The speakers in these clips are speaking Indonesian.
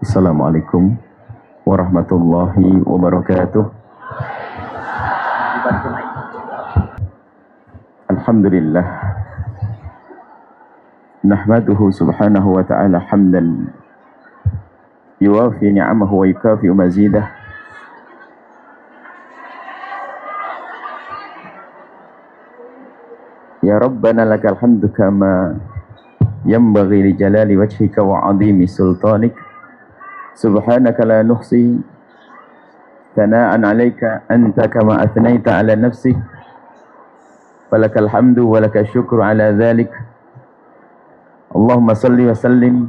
Assalamualaikum warahmatullahi wabarakatuh. Alhamdulillah, nahmaduhu subhanahu wa ta'ala hamdan yuwafi ni'amahu wa yukafi'u mazidah. Ya Rabbana lakal hamdu kama yanbaghi li jalali wajhika wa 'azimi sultanik. Subhanaka la nuhsi thana'an 'alaika anta kama athnaita 'ala nafsik. Walakal hamdu walakal syukru 'ala dhalik. Allahumma salli wa sallim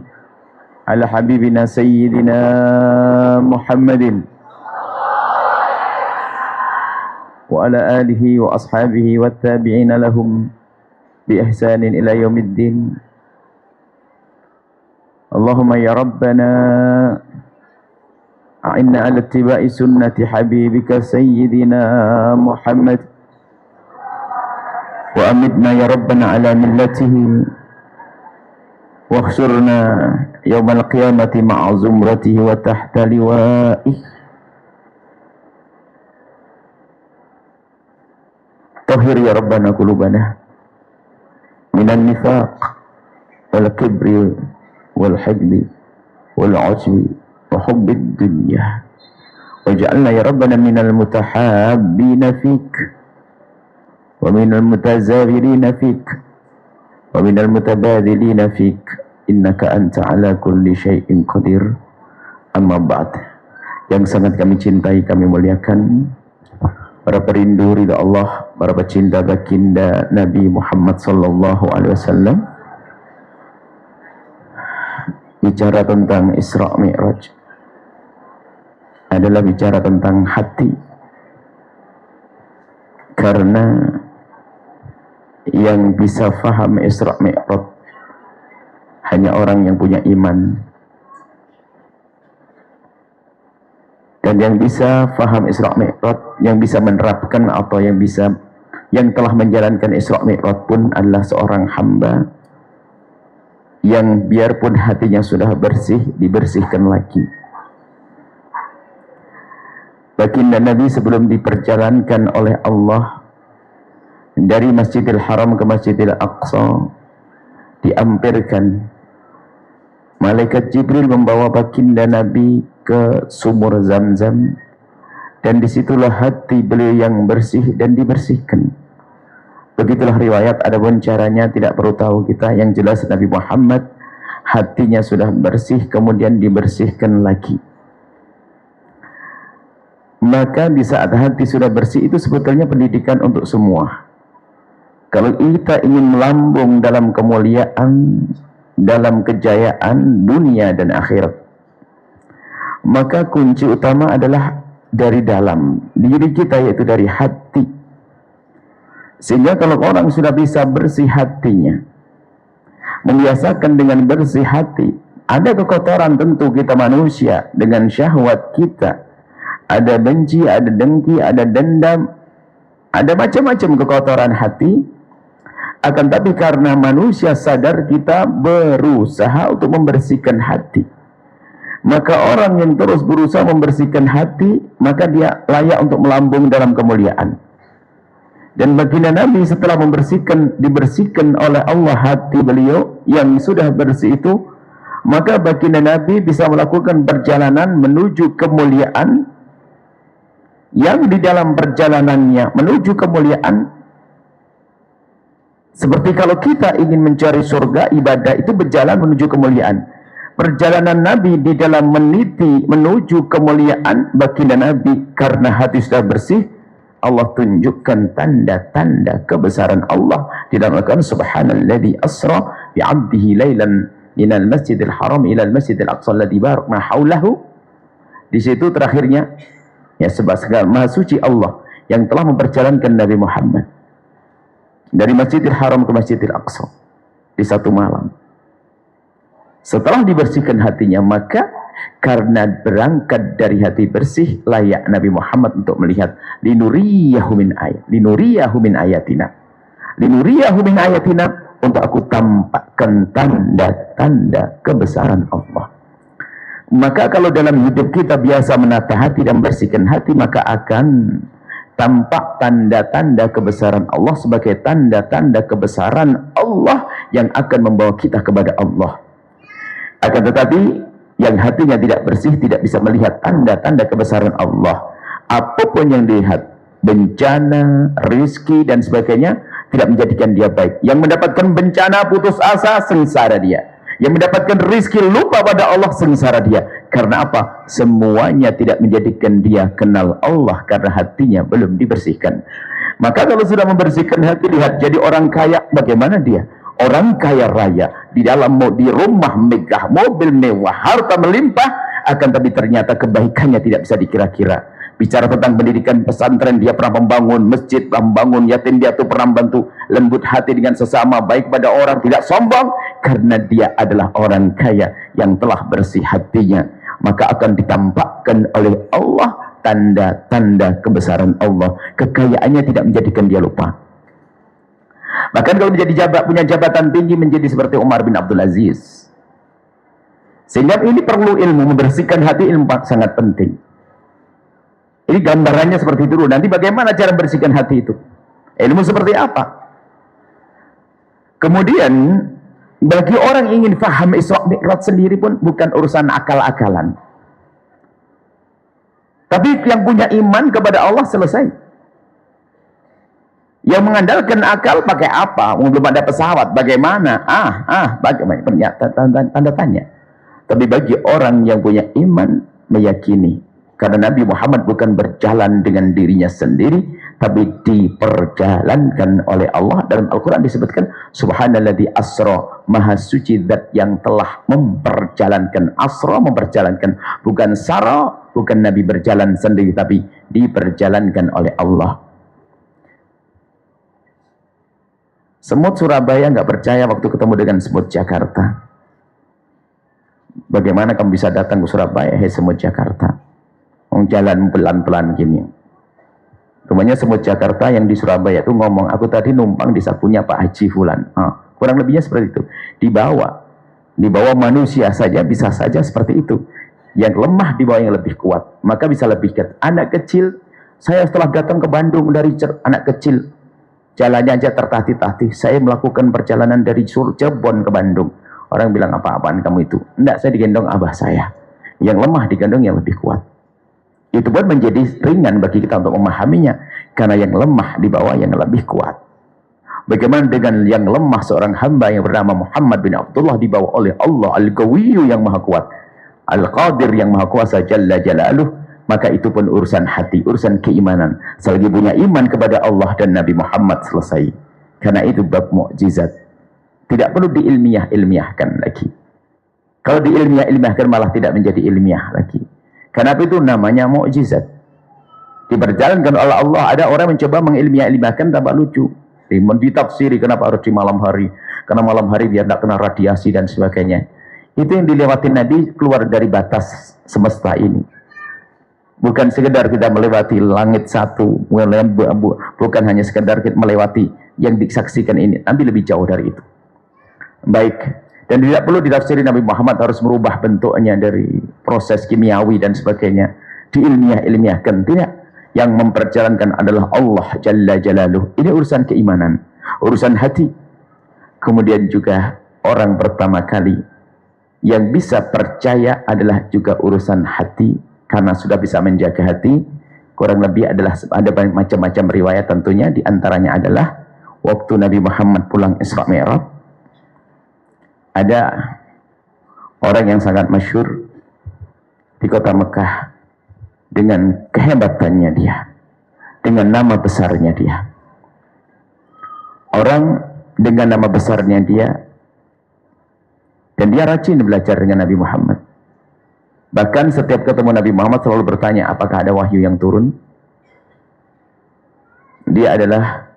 ala habibina sayyidina Muhammadin wa ala alihi wa ashabihi wa tabi'ina lahum bi ihsanin ila yaumiddin. Allahumma ya Rabbana a'inna ala ittiba'i sunnati habibika sayyidina Muhammad wa amitna ya Rabbana ala millatihi wa khsurna yawmal qiyamati ma'a zumratihi wa tahta liwa'ih. Tahhir ya Rabbana qulubana minan nifaq wal kibri wal hajdi wal ujbi wa hubbid dunya waj'alna ya Rabbana minal mutahabbina fik wa minal mutazawirina fik wa minal mutabadilina fik innaka anta ala kulli syai'in qadir. Amma ba'd. Yang sangat kami cintai, kami muliakan para perindu ridha Allah, para pecinta baginda Nabi Muhammad sallallahu alaihi wasallam. Bicara tentang Isra Mi'raj adalah bicara tentang hati, karena yang bisa faham Isra Mi'raj hanya orang yang punya iman. Dan yang bisa faham Isra Mi'raj, yang bisa menerapkan atau yang telah menjalankan Isra Mi'raj pun adalah seorang hamba yang biarpun hatinya sudah bersih, dibersihkan lagi. Baginda Nabi sebelum diperjalankan oleh Allah dari Masjidil Haram ke Masjidil Aqsa, diampirkan malaikat Jibril membawa baginda Nabi ke sumur Zam-Zam, dan disitulah hati beliau yang bersih dan dibersihkan. Begitulah riwayat, adapun caranya tidak perlu tahu kita. Yang jelas Nabi Muhammad hatinya sudah bersih, kemudian dibersihkan lagi. Maka di saat hati sudah bersih itu sebetulnya pendidikan untuk semua. Kalau kita ingin melambung dalam kemuliaan, dalam kejayaan dunia dan akhirat, maka kunci utama adalah dari dalam diri kita, yaitu dari hati. Sehingga kalau orang sudah bisa bersih hatinya, membiasakan dengan bersih hati, ada kekotoran tentu kita manusia dengan syahwat kita, ada benci, ada dengki, ada dendam, ada macam-macam kekotoran hati. Akan tapi karena manusia sadar, kita berusaha untuk membersihkan hati. Maka orang yang terus berusaha membersihkan hati, maka dia layak untuk melambung dalam kemuliaan. Dan baginda Nabi setelah dibersihkan oleh Allah hati beliau yang sudah bersih itu, maka baginda Nabi bisa melakukan perjalanan menuju kemuliaan, yang di dalam perjalanannya menuju kemuliaan, seperti kalau kita ingin mencari surga, ibadah itu berjalan menuju kemuliaan. Perjalanan Nabi di dalam meniti menuju kemuliaan baginda Nabi, karena hati sudah bersih, Allah tunjukkan tanda-tanda kebesaran Allah di dalam Al-Quran. Subhanalladzi asra bi'abdihi lailan minal masjidil haram ilal masjidil aqsa alladzi barakna haulahu. Di situ terakhirnya, ya, sebab segala maha suci Allah yang telah memperjalankan Nabi Muhammad dari Masjidil Haram ke Masjidil Aqsa di satu malam. Setelah dibersihkan hatinya, maka karena berangkat dari hati bersih, layak Nabi Muhammad untuk melihat linuriyahu min ayatina, untuk aku tampakkan tanda-tanda kebesaran Allah. Maka kalau dalam hidup kita biasa menata hati dan bersihkan hati, maka akan tampak tanda-tanda kebesaran Allah sebagai tanda-tanda kebesaran Allah yang akan membawa kita kepada Allah. Akan tetapi yang hatinya tidak bersih tidak bisa melihat tanda-tanda kebesaran Allah. Apapun yang dilihat, bencana, rizki dan sebagainya, tidak menjadikan dia baik. Yang mendapatkan bencana putus asa, sengsara dia. Yang mendapatkan rizki lupa pada Allah, sengsara dia. Karena apa? Semuanya tidak menjadikan dia kenal Allah karena hatinya belum dibersihkan. Maka kalau sudah membersihkan hati, lihat jadi orang kaya, bagaimana dia? Orang kaya raya, di dalam di rumah megah, mobil mewah, harta melimpah, akan tapi ternyata kebaikannya tidak bisa dikira-kira. Bicara tentang pendidikan pesantren, dia pernah membangun masjid, membangun yatim piatu, pernah membantu, lembut hati dengan sesama, baik pada orang, tidak sombong, karena dia adalah orang kaya yang telah bersih hatinya. Maka akan ditampakkan oleh Allah tanda-tanda kebesaran Allah. Kekayaannya tidak menjadikan dia lupa. Bahkan kalau punya jabatan tinggi menjadi seperti Umar bin Abdul Aziz. Sehingga ini perlu ilmu, membersihkan hati, ilmu sangat penting. Ini gambarannya seperti itu. Nanti bagaimana cara membersihkan hati itu? Ilmu seperti apa? Kemudian bagi orang ingin faham Isra Mi'raj sendiri pun bukan urusan akal-akalan. Tapi yang punya iman kepada Allah selesai. Yang mengandalkan akal pakai apa? Belum ada pesawat, bagaimana? Bagaimana? Tanda tanya. Tapi bagi orang yang punya iman, meyakini. Karena Nabi Muhammad bukan berjalan dengan dirinya sendiri, tapi diperjalankan oleh Allah. Dalam Al-Quran disebutkan, Subhanalladzi asra, maha suci zat yang telah memperjalankan. Asra, memperjalankan. Bukan sara, bukan Nabi berjalan sendiri, tapi diperjalankan oleh Allah. Semut Surabaya nggak percaya waktu ketemu dengan semut Jakarta. Bagaimana kamu bisa datang ke Surabaya, hei semut Jakarta? Jalan pelan-pelan gini. Rumahnya semut Jakarta yang di Surabaya itu ngomong, aku tadi numpang di sakunya Pak Haji Fulan. Kurang lebihnya seperti itu. Dibawa manusia saja bisa saja seperti itu. Yang lemah dibawa yang lebih kuat, maka bisa lebih kuat. Anak kecil, saya setelah datang ke Bandung dari anak kecil, jalannya aja tertatih-tatih. Saya melakukan perjalanan dari Cirebon ke Bandung. Orang bilang, apa-apaan kamu itu? Enggak, saya digendong abah saya. Yang lemah digendong yang lebih kuat. Itu pun menjadi ringan bagi kita untuk memahaminya, karena yang lemah dibawa yang lebih kuat. Bagaimana dengan yang lemah, seorang hamba yang bernama Muhammad bin Abdullah dibawa oleh Allah Al-Qawiyyu yang maha kuat, Al-Qadir yang maha kuasa Jalla Jalaluh. Maka itu pun urusan hati, urusan keimanan. Selagi punya iman kepada Allah dan Nabi Muhammad, selesai. Karena itu bab mukjizat, tidak perlu diilmiah-ilmiahkan lagi. Kalau diilmiah-ilmiahkan malah tidak menjadi ilmiah lagi. Kenapa itu namanya mukjizat? Diperjalankan oleh Allah. Ada orang mencoba mengilmiah-ilmiahkan tambah lucu. Ditafsiri kenapa harus di malam hari? Karena malam hari biar tidak kena radiasi dan sebagainya. Itu yang dilewati Nabi keluar dari batas semesta ini. Bukan sekedar kita melewati langit satu, bukan hanya sekedar kita melewati yang disaksikan ini, tapi lebih jauh dari itu. Baik. Dan tidak perlu ditafsiri Nabi Muhammad harus merubah bentuknya dari proses kimiawi dan sebagainya. Diilmiah-ilmiahkan. Tidak. Yang memperjalankan adalah Allah Jalla Jalaluh. Ini urusan keimanan. Urusan hati. Kemudian juga orang pertama kali yang bisa percaya adalah juga urusan hati. Karena sudah bisa menjaga hati. Kurang lebih adalah ada macam-macam riwayat tentunya. Di antaranya adalah waktu Nabi Muhammad pulang Isra Mi'raj. Ada orang yang sangat masyhur di kota Mekah dengan kehebatannya dia, dengan nama besarnya dia. Orang dengan nama besarnya dia, dan dia rajin belajar dengan Nabi Muhammad. Bahkan setiap ketemu Nabi Muhammad selalu bertanya, apakah ada wahyu yang turun? Dia adalah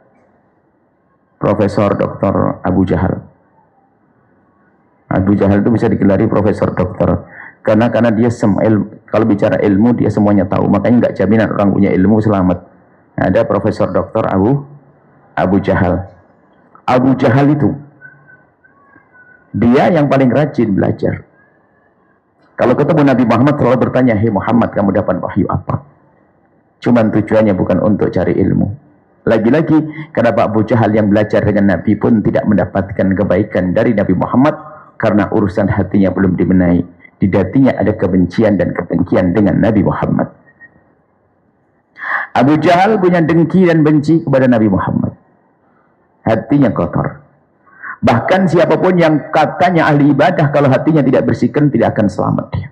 Profesor Dr. Abu Jahal. Abu Jahal itu bisa digelari profesor doktor karena dia kalau bicara ilmu dia semuanya tahu, makanya nggak jaminan orang punya ilmu selamat. Ada profesor doktor Abu Jahal. Abu Jahal itu dia yang paling rajin belajar. Kalau ketemu Nabi Muhammad selalu bertanya, hei Muhammad, kamu dapat wahyu apa? Cuman tujuannya bukan untuk cari ilmu. Lagi-lagi, kenapa Abu Jahal yang belajar dengan Nabi pun tidak mendapatkan kebaikan dari Nabi Muhammad? Karena urusan hatinya belum dibenahi. Di hatinya ada kebencian dan kedengkian dengan Nabi Muhammad. Abu Jahal punya dengki dan benci kepada Nabi Muhammad. Hatinya kotor. Bahkan siapapun yang katanya ahli ibadah, kalau hatinya tidak bersihkan, tidak akan selamat dia.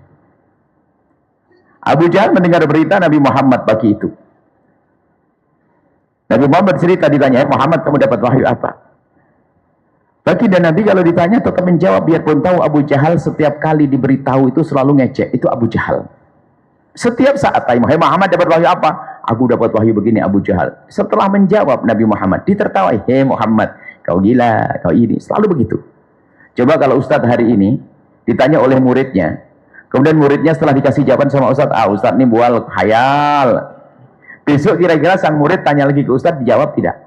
Abu Jahal mendengar berita Nabi Muhammad pagi itu. Nabi Muhammad cerita, ditanya, Muhammad, kamu dapat wahyu apa? Bagi dan Nabi kalau ditanya tetap menjawab, biarpun tahu Abu Jahal setiap kali diberitahu itu selalu ngecek. Itu Abu Jahal. Setiap saat tanya, hey Muhammad dapat wahyu apa? Aku dapat wahyu begini, Abu Jahal. Setelah menjawab Nabi Muhammad, ditertawai, hey Muhammad, kau gila, kau ini. Selalu begitu. Coba kalau Ustadz hari ini ditanya oleh muridnya, kemudian muridnya setelah dikasih jawaban sama Ustadz, Ustadz ini bual, khayal. Besok kira-kira sang murid tanya lagi ke Ustadz, dijawab tidak?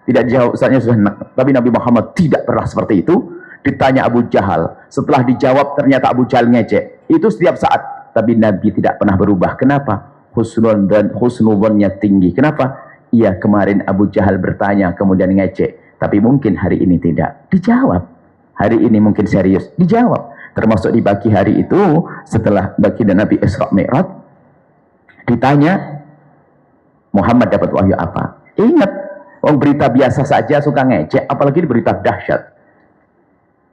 Tidak dijawab, Ustadznya sudah enak. Tapi Nabi Muhammad tidak pernah seperti itu. Ditanya Abu Jahal, setelah dijawab ternyata Abu Jahal ngecek. Itu setiap saat. Tapi Nabi tidak pernah berubah. Kenapa? Husnudhannya tinggi. Kenapa? Iya, kemarin Abu Jahal bertanya kemudian ngecek, tapi mungkin hari ini tidak. Dijawab. Hari ini mungkin serius. Dijawab. Termasuk di pagi hari itu, setelah baginda Nabi Isra Mi'raj, ditanya, Muhammad dapat wahyu apa? Ingat, berita biasa saja suka ngecek, apalagi berita dahsyat.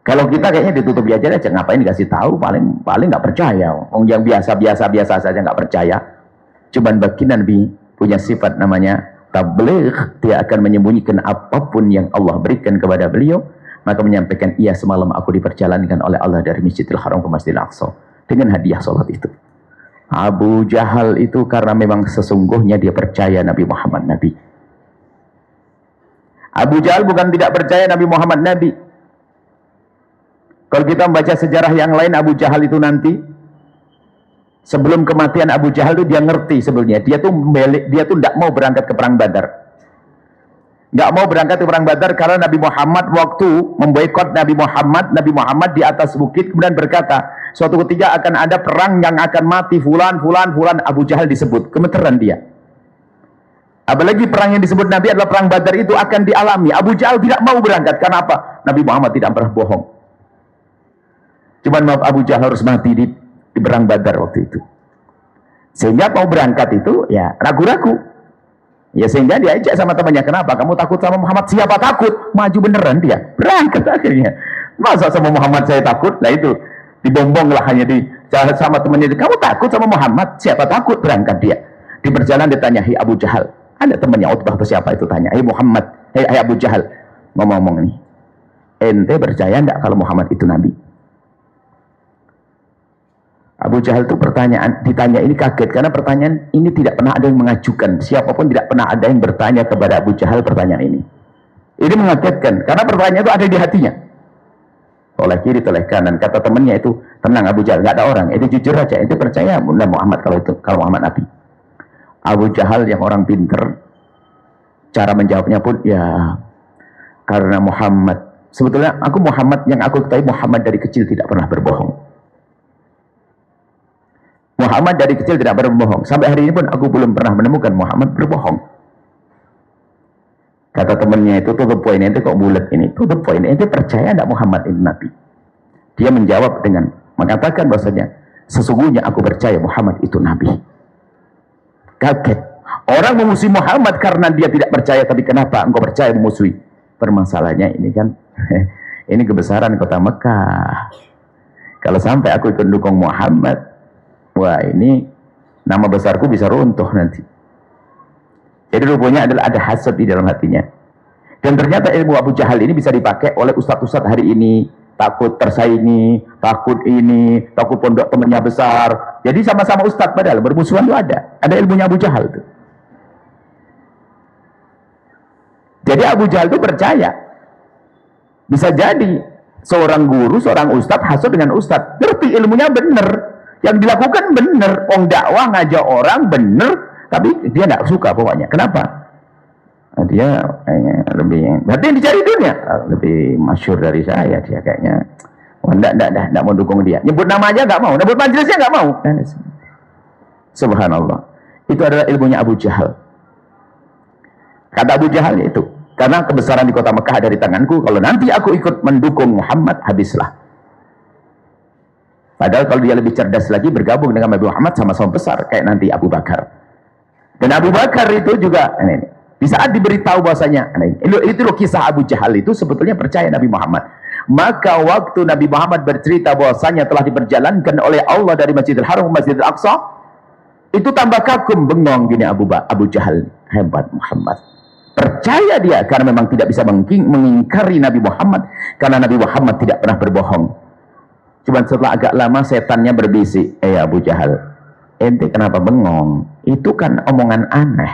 Kalau kita kayaknya ditutupi aja, ngapain dikasih tahu, paling nggak percaya. Yang biasa saja nggak percaya. Cuman baginda Nabi punya sifat namanya tabligh. Dia akan menyembunyikan apapun yang Allah berikan kepada beliau. Maka menyampaikan, iya semalam aku diperjalankan oleh Allah dari Masjidil Haram ke Masjidil Aqsa dengan hadiah sholat itu. Abu Jahal itu karena memang sesungguhnya dia percaya Nabi Muhammad Nabi. Abu Jahal bukan tidak percaya Nabi Muhammad Nabi. Kalau kita membaca sejarah yang lain, Abu Jahal itu nanti sebelum kematian Abu Jahal itu dia ngerti sebenarnya dia tuh tidak mau berangkat ke perang Badar. Nggak mau berangkat ke perang Badar karena Nabi Muhammad waktu memboikot Nabi Muhammad di atas bukit kemudian berkata, suatu ketika akan ada perang yang akan mati fulan. Abu Jahal disebut, gemeteran dia. Apalagi perang yang disebut Nabi adalah perang Badar, itu akan dialami. Abu Jahal tidak mau berangkat. Karena apa? Nabi Muhammad tidak pernah bohong. Cuman Abu Jahal harus mati di perang Badar waktu itu. Sehingga mau berangkat itu ya ragu-ragu. Ya sehingga dia ajak sama temannya, kenapa? Kamu takut sama Muhammad? Siapa takut? Maju beneran dia. Berangkat akhirnya. Masa sama Muhammad saya takut? Nah itu dibombong lah hanya sama temannya. Kamu takut sama Muhammad? Siapa takut? Berangkat dia. Di perjalanan ditanya, hei Abu Jahal. Ada temannya Utbah atau siapa itu tanya, hei Muhammad, hei Abu Jahal. Ngomong-ngomong nih, ente percaya enggak kalau Muhammad itu Nabi? Abu Jahal itu ditanya ini kaget karena pertanyaan ini tidak pernah ada yang mengajukan. Siapapun tidak pernah ada yang bertanya kepada Abu Jahal pertanyaan ini. Ini mengagetkan karena pertanyaan itu ada di hatinya. Oleh kiri, oleh kanan. Kata temannya itu, tenang Abu Jahal, nggak ada orang. Itu jujur aja. Itu percaya Muhammad kalau Muhammad Nabi. Abu Jahal yang orang pinter, cara menjawabnya pun ya karena Muhammad. Sebetulnya Muhammad yang aku ketahui Muhammad dari kecil tidak pernah berbohong. Muhammad dari kecil tidak pernah berbohong. Sampai hari ini pun aku belum pernah menemukan Muhammad berbohong. Kata temannya itu, tutup poin itu kok bulat ini. Tutup poin itu percaya tidak Muhammad ini Nabi? Dia menjawab dengan mengatakan bahasanya, sesungguhnya aku percaya Muhammad itu Nabi. Kaget. Orang memusuhi Muhammad karena dia tidak percaya, tapi kenapa engkau percaya memusuhi? Permasalahannya ini kan, ini kebesaran kota Mekah. Kalau sampai aku ikut dukung Muhammad, wah ini nama besarku bisa runtuh nanti. Jadi rupanya adalah ada hasad di dalam hatinya. Dan ternyata ilmu Abu Jahal ini bisa dipakai oleh ustadz-ustadz hari ini. Takut tersaingi, takut ini, takut pondok temannya besar. Jadi sama-sama ustadz padahal bermusuhan itu ada. Ada ilmunya Abu Jahal itu. Jadi Abu Jahal itu percaya. Bisa jadi seorang guru, seorang ustadz hasad dengan ustadz. Ngerti ilmunya benar. Yang dilakukan benar. Orang dakwah ngajak orang benar. Tapi dia nggak suka pokoknya. Kenapa? Dia kayaknya lebih, berarti yang dicari dunia lebih masyhur dari saya. Dia kayaknya Enggak mau dukung dia. Nyebut namanya enggak mau, nyebut majelisnya enggak mau. Subhanallah. Itu adalah ilmunya Abu Jahal. Kata Abu Jahal itu, karena kebesaran di kota Mekah ada di tanganku, kalau nanti aku ikut mendukung Muhammad, habislah. Padahal kalau dia lebih cerdas lagi, bergabung dengan Nabi Muhammad sama-sama besar, kayak nanti Abu Bakar. Dan Abu Bakar itu juga, di saat diberitahu bahwasanya, itu loh kisah Abu Jahal itu sebetulnya percaya Nabi Muhammad. Maka waktu Nabi Muhammad bercerita bahwasanya telah diperjalankan oleh Allah dari Masjidil Haram ke Masjidil Aqsa, itu tambah kagum, bengong gini Abu Jahal. Hebat Muhammad. Percaya dia karena memang tidak bisa mengingkari Nabi Muhammad, karena Nabi Muhammad tidak pernah berbohong. Cuma setelah agak lama setannya berbisik, Abu Jahal, ente kenapa bengong? Itu kan omongan aneh.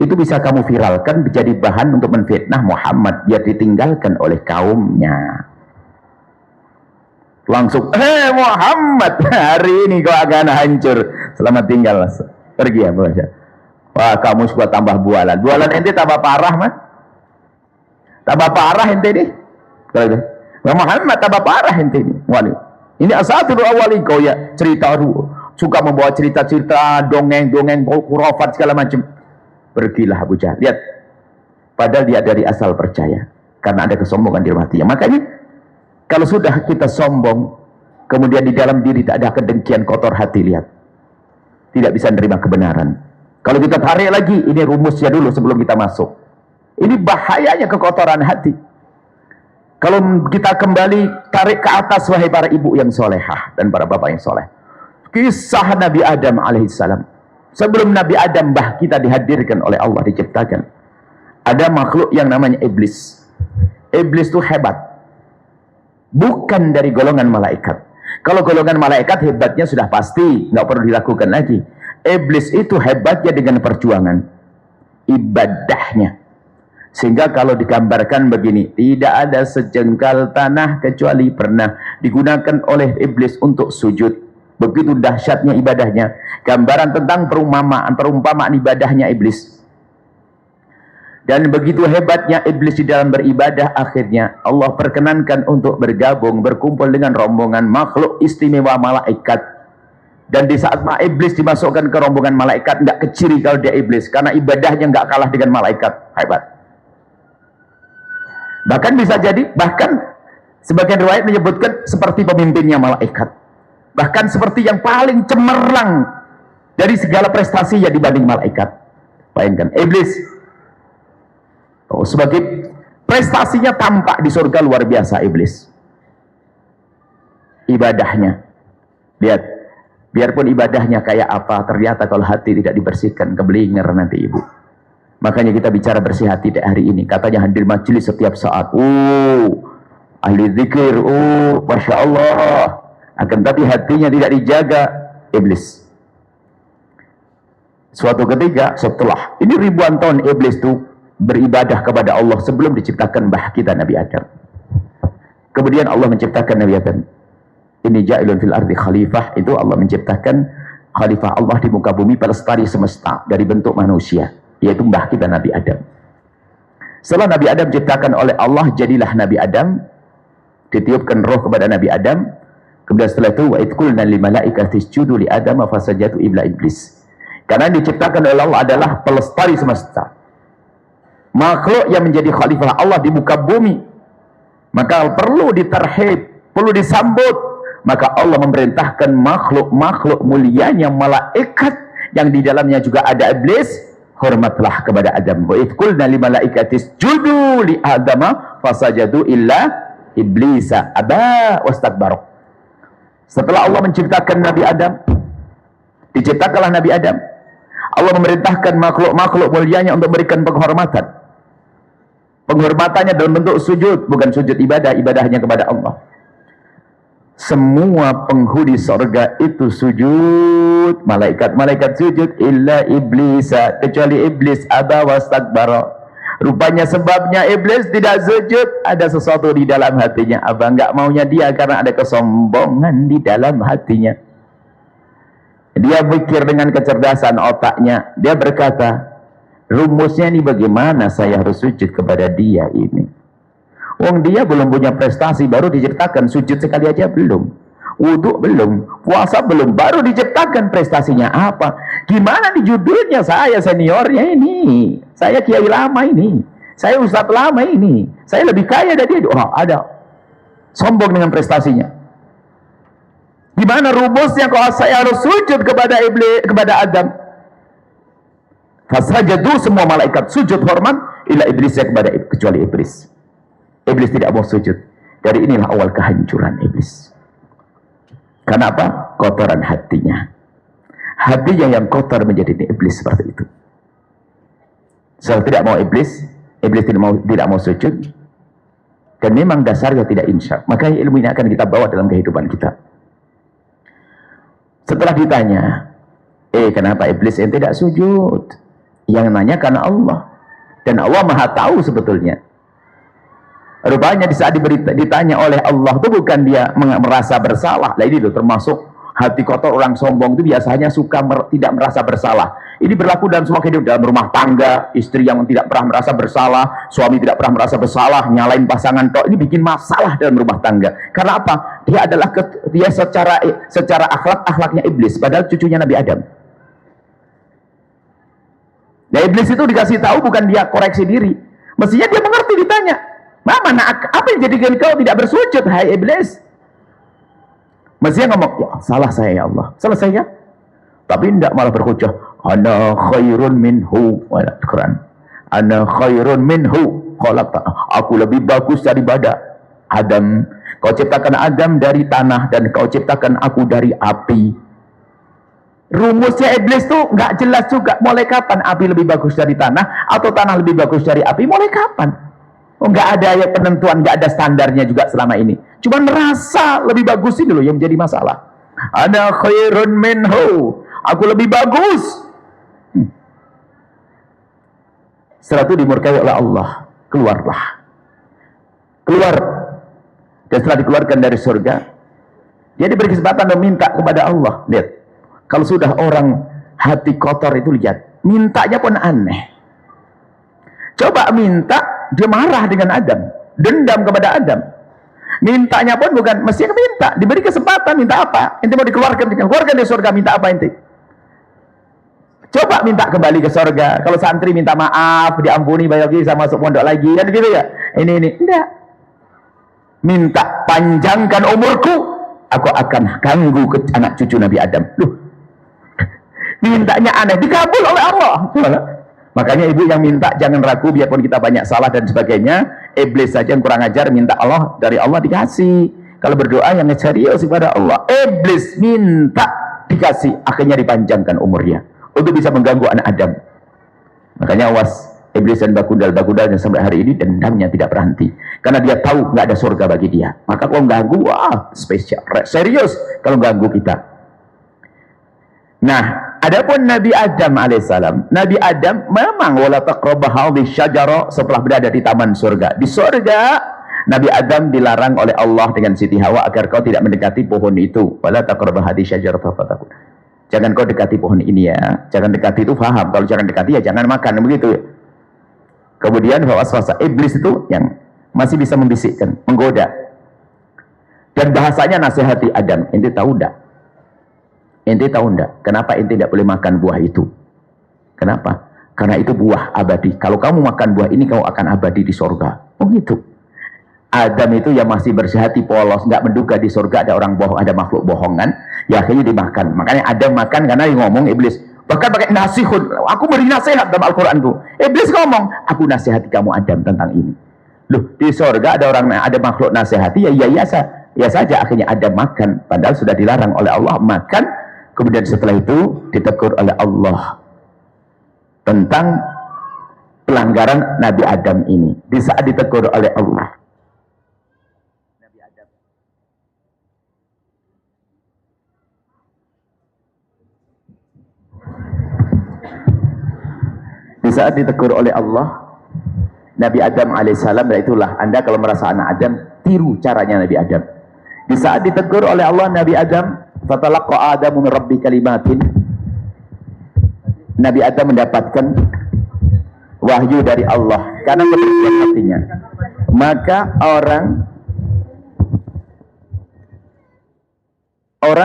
Itu bisa kamu viralkan menjadi bahan untuk menfitnah Muhammad biar ditinggalkan oleh kaumnya. Langsung, Muhammad, hari ini kau akan hancur. Selamat tinggal, pergi ya Abu Jahal. Wah, kamu suka tambah bualan. Bualan ente tambah parah, man. Tambah parah ente nih. Muhammad tambah parah ente nih. Wali. Ini asatirul awwalin, kau ya cerita suka membawa cerita-cerita, dongeng-dongeng, khurafat segala macam. Pergilah Abu Jahal. Lihat. Padahal dia dari asal percaya. Karena ada kesombongan di hatinya. Makanya kalau sudah kita sombong, kemudian di dalam diri tak ada kedengkian, kotor hati, lihat. Tidak bisa menerima kebenaran. Kalau kita tarik lagi, ini rumusnya dulu sebelum kita masuk. Ini bahayanya kekotoran hati. Kalau kita kembali tarik ke atas, wahai para ibu yang solehah dan para bapak yang soleh. Kisah Nabi Adam alaihissalam. Sebelum Nabi Adam, bah kita dihadirkan oleh Allah, diciptakan. Ada makhluk yang namanya iblis. Iblis itu hebat. Bukan dari golongan malaikat. Kalau golongan malaikat hebatnya sudah pasti, nggak perlu dilakukan lagi. Iblis itu hebatnya dengan perjuangan ibadahnya, sehingga kalau digambarkan begini, tidak ada sejengkal tanah kecuali pernah digunakan oleh iblis untuk sujud. Begitu dahsyatnya ibadahnya. Gambaran tentang perumpamaan ibadahnya iblis. Dan begitu hebatnya iblis di dalam beribadah, akhirnya Allah perkenankan untuk bergabung, berkumpul dengan rombongan makhluk istimewa malaikat. Dan di saat iblis dimasukkan ke rombongan malaikat, nggak keciri kalau dia iblis, karena ibadahnya nggak kalah dengan malaikat. Hebat. Bahkan bisa jadi, bahkan sebagian riwayat menyebutkan seperti pemimpinnya malaikat. Bahkan seperti yang paling cemerlang dari segala prestasinya dibanding malaikat. Bayangkan, iblis. Sebagai prestasinya tampak di surga luar biasa iblis. Ibadahnya. Lihat. Biarpun ibadahnya kayak apa, ternyata kalau hati tidak dibersihkan, keblinger nanti ibu. Makanya kita bicara bersih hati hari ini. Katanya hadir majelis setiap saat. Ahli zikir. Masya Allah. Akan tapi hatinya tidak dijaga, iblis. Suatu ketika setelah, ini ribuan tahun iblis itu beribadah kepada Allah sebelum diciptakan bah kita Nabi Adam. Kemudian Allah menciptakan Nabi Adam. Ini ja'ilun fil ardi khalifah, itu Allah menciptakan khalifah Allah di muka bumi pelestari semesta dari bentuk manusia, yaitu mbah kita Nabi Adam. Setelah Nabi Adam diciptakan oleh Allah, jadilah Nabi Adam, ditiupkan roh kepada Nabi Adam. Kemudian setelah itu, wa idh qulna lil malaikati isjudu li Adam fasajadu illa iblis. Karena diciptakan oleh Allah adalah pelestari semesta, makhluk yang menjadi khalifah Allah di muka bumi, maka perlu diterhib, perlu disambut. Maka Allah memerintahkan makhluk-makhluk mulianya malaikat yang di dalamnya juga ada iblis, hormatlah kepada Adam. Wa idh qulna lil malaikati isjudu li Adama fasajadu illa iblisa aba wastakbara. Setelah Allah menciptakan Nabi Adam, diciptakanlah Nabi Adam. Allah memerintahkan makhluk-makhluk mulianya untuk memberikan penghormatan. Penghormatannya dalam bentuk sujud, bukan sujud ibadah, ibadahnya kepada Allah. Semua penghuni sorga itu sujud, malaikat sujud, illa iblisa, kecuali iblis, aba wastakbara. Rupanya sebabnya iblis tidak sujud, ada sesuatu di dalam hatinya. Aba enggak maunya dia karena ada kesombongan di dalam hatinya. Dia pikir dengan kecerdasan otaknya, dia berkata, rumusnya ini bagaimana saya harus sujud kepada dia ini? Wong dia belum punya prestasi, baru diciptakan sujud sekali aja belum, wudhu belum, puasa belum, baru diciptakan prestasinya apa? Gimana di judulnya saya seniornya ini, saya kiai lama ini, saya ustadz lama ini, saya lebih kaya dari dia. Oh, ada sombong dengan prestasinya. Gimana rumusnya kalau saya harus sujud kepada iblis, kepada Adam? Fasajadu, semua malaikat sujud hormat ila iblis, kepada kecuali iblis. Iblis tidak mau sujud. Dari inilah awal kehancuran iblis. Karena apa? Kotoran hatinya. Hatinya yang kotor menjadi iblis seperti itu. Saya tidak mau iblis tidak mau sujud. Dan memang dasarnya tidak insya. Maka ilmu ini akan kita bawa dalam kehidupan kita. Setelah ditanya, kenapa iblis yang tidak sujud? Yang nanya karena Allah. Dan Allah maha tahu sebetulnya. Rupanya di saat ditanya oleh Allah itu bukan dia merasa bersalah. Nah ini loh, termasuk hati kotor orang sombong itu biasanya suka tidak merasa bersalah. Ini berlaku dalam semua kehidupan, dalam rumah tangga, istri yang tidak pernah merasa bersalah, suami tidak pernah merasa bersalah, nyalain pasangan tok, ini bikin masalah dalam rumah tangga. Karena apa? Dia secara akhlaknya iblis, padahal cucunya Nabi Adam. Nah iblis itu dikasih tahu bukan dia koreksi diri. Mestinya dia mengerti ditanya. Mama, apa yang jadikan kau tidak bersujud, hai iblis? Mestinya ngomong, ya salah saya ya Allah, salah saya. Tapi tidak malah berhujah, ana khairun minhu. Quran, ana khairun minhu. Aku lebih bagus daripada Adam. Kau ciptakan Adam dari tanah dan kau ciptakan aku dari api. Rumusnya iblis tuh nggak jelas juga. Mulai kapan api lebih bagus dari tanah atau tanah lebih bagus dari api? Mulai kapan? Oh, nggak ada ya penentuan, nggak ada standarnya juga selama ini. Cuma merasa lebih bagus ini loh yang menjadi masalah. Ana khairun minhu. Aku lebih bagus. Setelah itu dimurkai oleh Allah. Keluarlah. Keluar. Dan setelah dikeluarkan dari surga, dia diberi kesempatan meminta kepada Allah. Lihat. Kalau sudah orang hati kotor itu, lihat. Mintanya pun aneh. Coba minta, dia marah dengan Adam, dendam kepada Adam. Mintanya pun bukan mestinya minta, diberi kesempatan. Minta apa? Ente mau dikeluarkan dari surga, minta apa ente? Coba minta kembali ke surga. Kalau santri minta maaf, diampuni, balik lagi sama masuk pondok lagi, kan gitu ya. Ini enggak. Minta panjangkan umurku, aku akan ganggu ke anak cucu Nabi Adam. Loh, mintanya aneh, dikabul oleh Allah. Makanya ibu yang minta jangan ragu, biarpun kita banyak salah dan sebagainya. Iblis saja yang kurang ajar minta Allah, dari Allah dikasih. Kalau berdoa yang serius kepada Allah, iblis minta dikasih, akhirnya dipanjangkan umurnya untuk bisa mengganggu anak Adam. Makanya awas, iblis dan bakudal-bakudalnya sampai hari ini dendamnya tidak berhenti, karena dia tahu nggak ada surga bagi dia. Maka kalau ganggu, wah spesial, serius kalau ganggu kita. Nah, adapun Nabi Adam alaihissalam, Nabi Adam memang wala taqrabu hadhihi syajara, setelah berada di taman surga. Di surga, Nabi Adam dilarang oleh Allah dengan Siti Hawa agar kau tidak mendekati pohon itu. Wala taqrabu hadhihi syajara fatakun. Jangan kau dekati pohon ini ya. Jangan dekati itu paham. Kalau jangan dekati ya jangan makan, begitu. Kemudian waswasa iblis itu yang masih bisa membisikkan, menggoda. Dan bahasanya nasihati Adam. Ente tahu enggak? Ente tahu enggak? Kenapa ente tidak boleh makan buah itu? Kenapa? Karena itu buah abadi. Kalau kamu makan buah ini, kamu akan abadi di surga. Oh gitu. Adam itu yang masih bersih hati, polos, nggak menduga di surga ada orang bohong, ada makhluk bohongan. Ya akhirnya dimakan. Makanya Adam makan karena dia ngomong iblis. Bahkan pakai nasihun. Aku beri nasihat dalam Al-Quran tuh. Iblis ngomong, aku nasihati kamu Adam tentang ini. Loh, di surga ada makhluk nasihati, ya saja. Akhirnya Adam makan. Padahal sudah dilarang oleh Allah makan. Kemudian setelah itu ditegur oleh Allah tentang pelanggaran Nabi Adam ini. Di saat ditegur oleh Allah, Nabi Adam di saat ditegur oleh Allah, Nabi Adam alaihissalam, dan itulah Anda kalau merasa anak Adam, tiru caranya Nabi Adam. Di saat ditegur oleh Allah, Nabi Adam, fatalaqa Adamu min rabbi kalimatin, Nabi Adam mendapatkan wahyu dari Allah karena kebersihan hatinya. Maka orang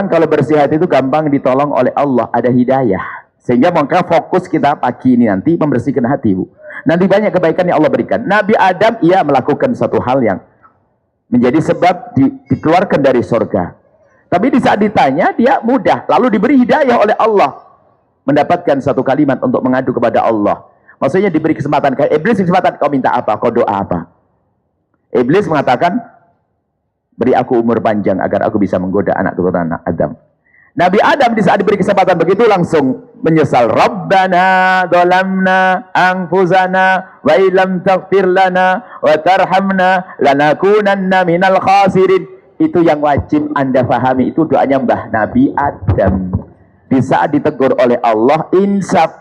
kalau bersih hati itu gampang ditolong oleh Allah, ada hidayah. Sehingga maka fokus kita pagi ini nanti membersihkan hati, Bu. Nanti banyak kebaikan yang Allah berikan. Nabi Adam ia melakukan satu hal yang menjadi sebab dikeluarkan dari surga. Tapi di saat ditanya dia mudah, lalu diberi hidayah oleh Allah, mendapatkan satu kalimat untuk mengadu kepada Allah. Maksudnya diberi kesempatan, kayak iblis kesempatan, kau minta apa, kau doa apa. Iblis mengatakan, beri aku umur panjang agar aku bisa menggoda anak keturunan Adam. Nabi Adam di saat diberi kesempatan begitu langsung menyesal. Rabbana dhalamna anfusana wa illam taghfir lana wa tarhamna lanakunanna minal khasirin. Itu yang wajib Anda pahami, itu doanya Mbah Nabi Adam. Di saat ditegur oleh Allah, insaf.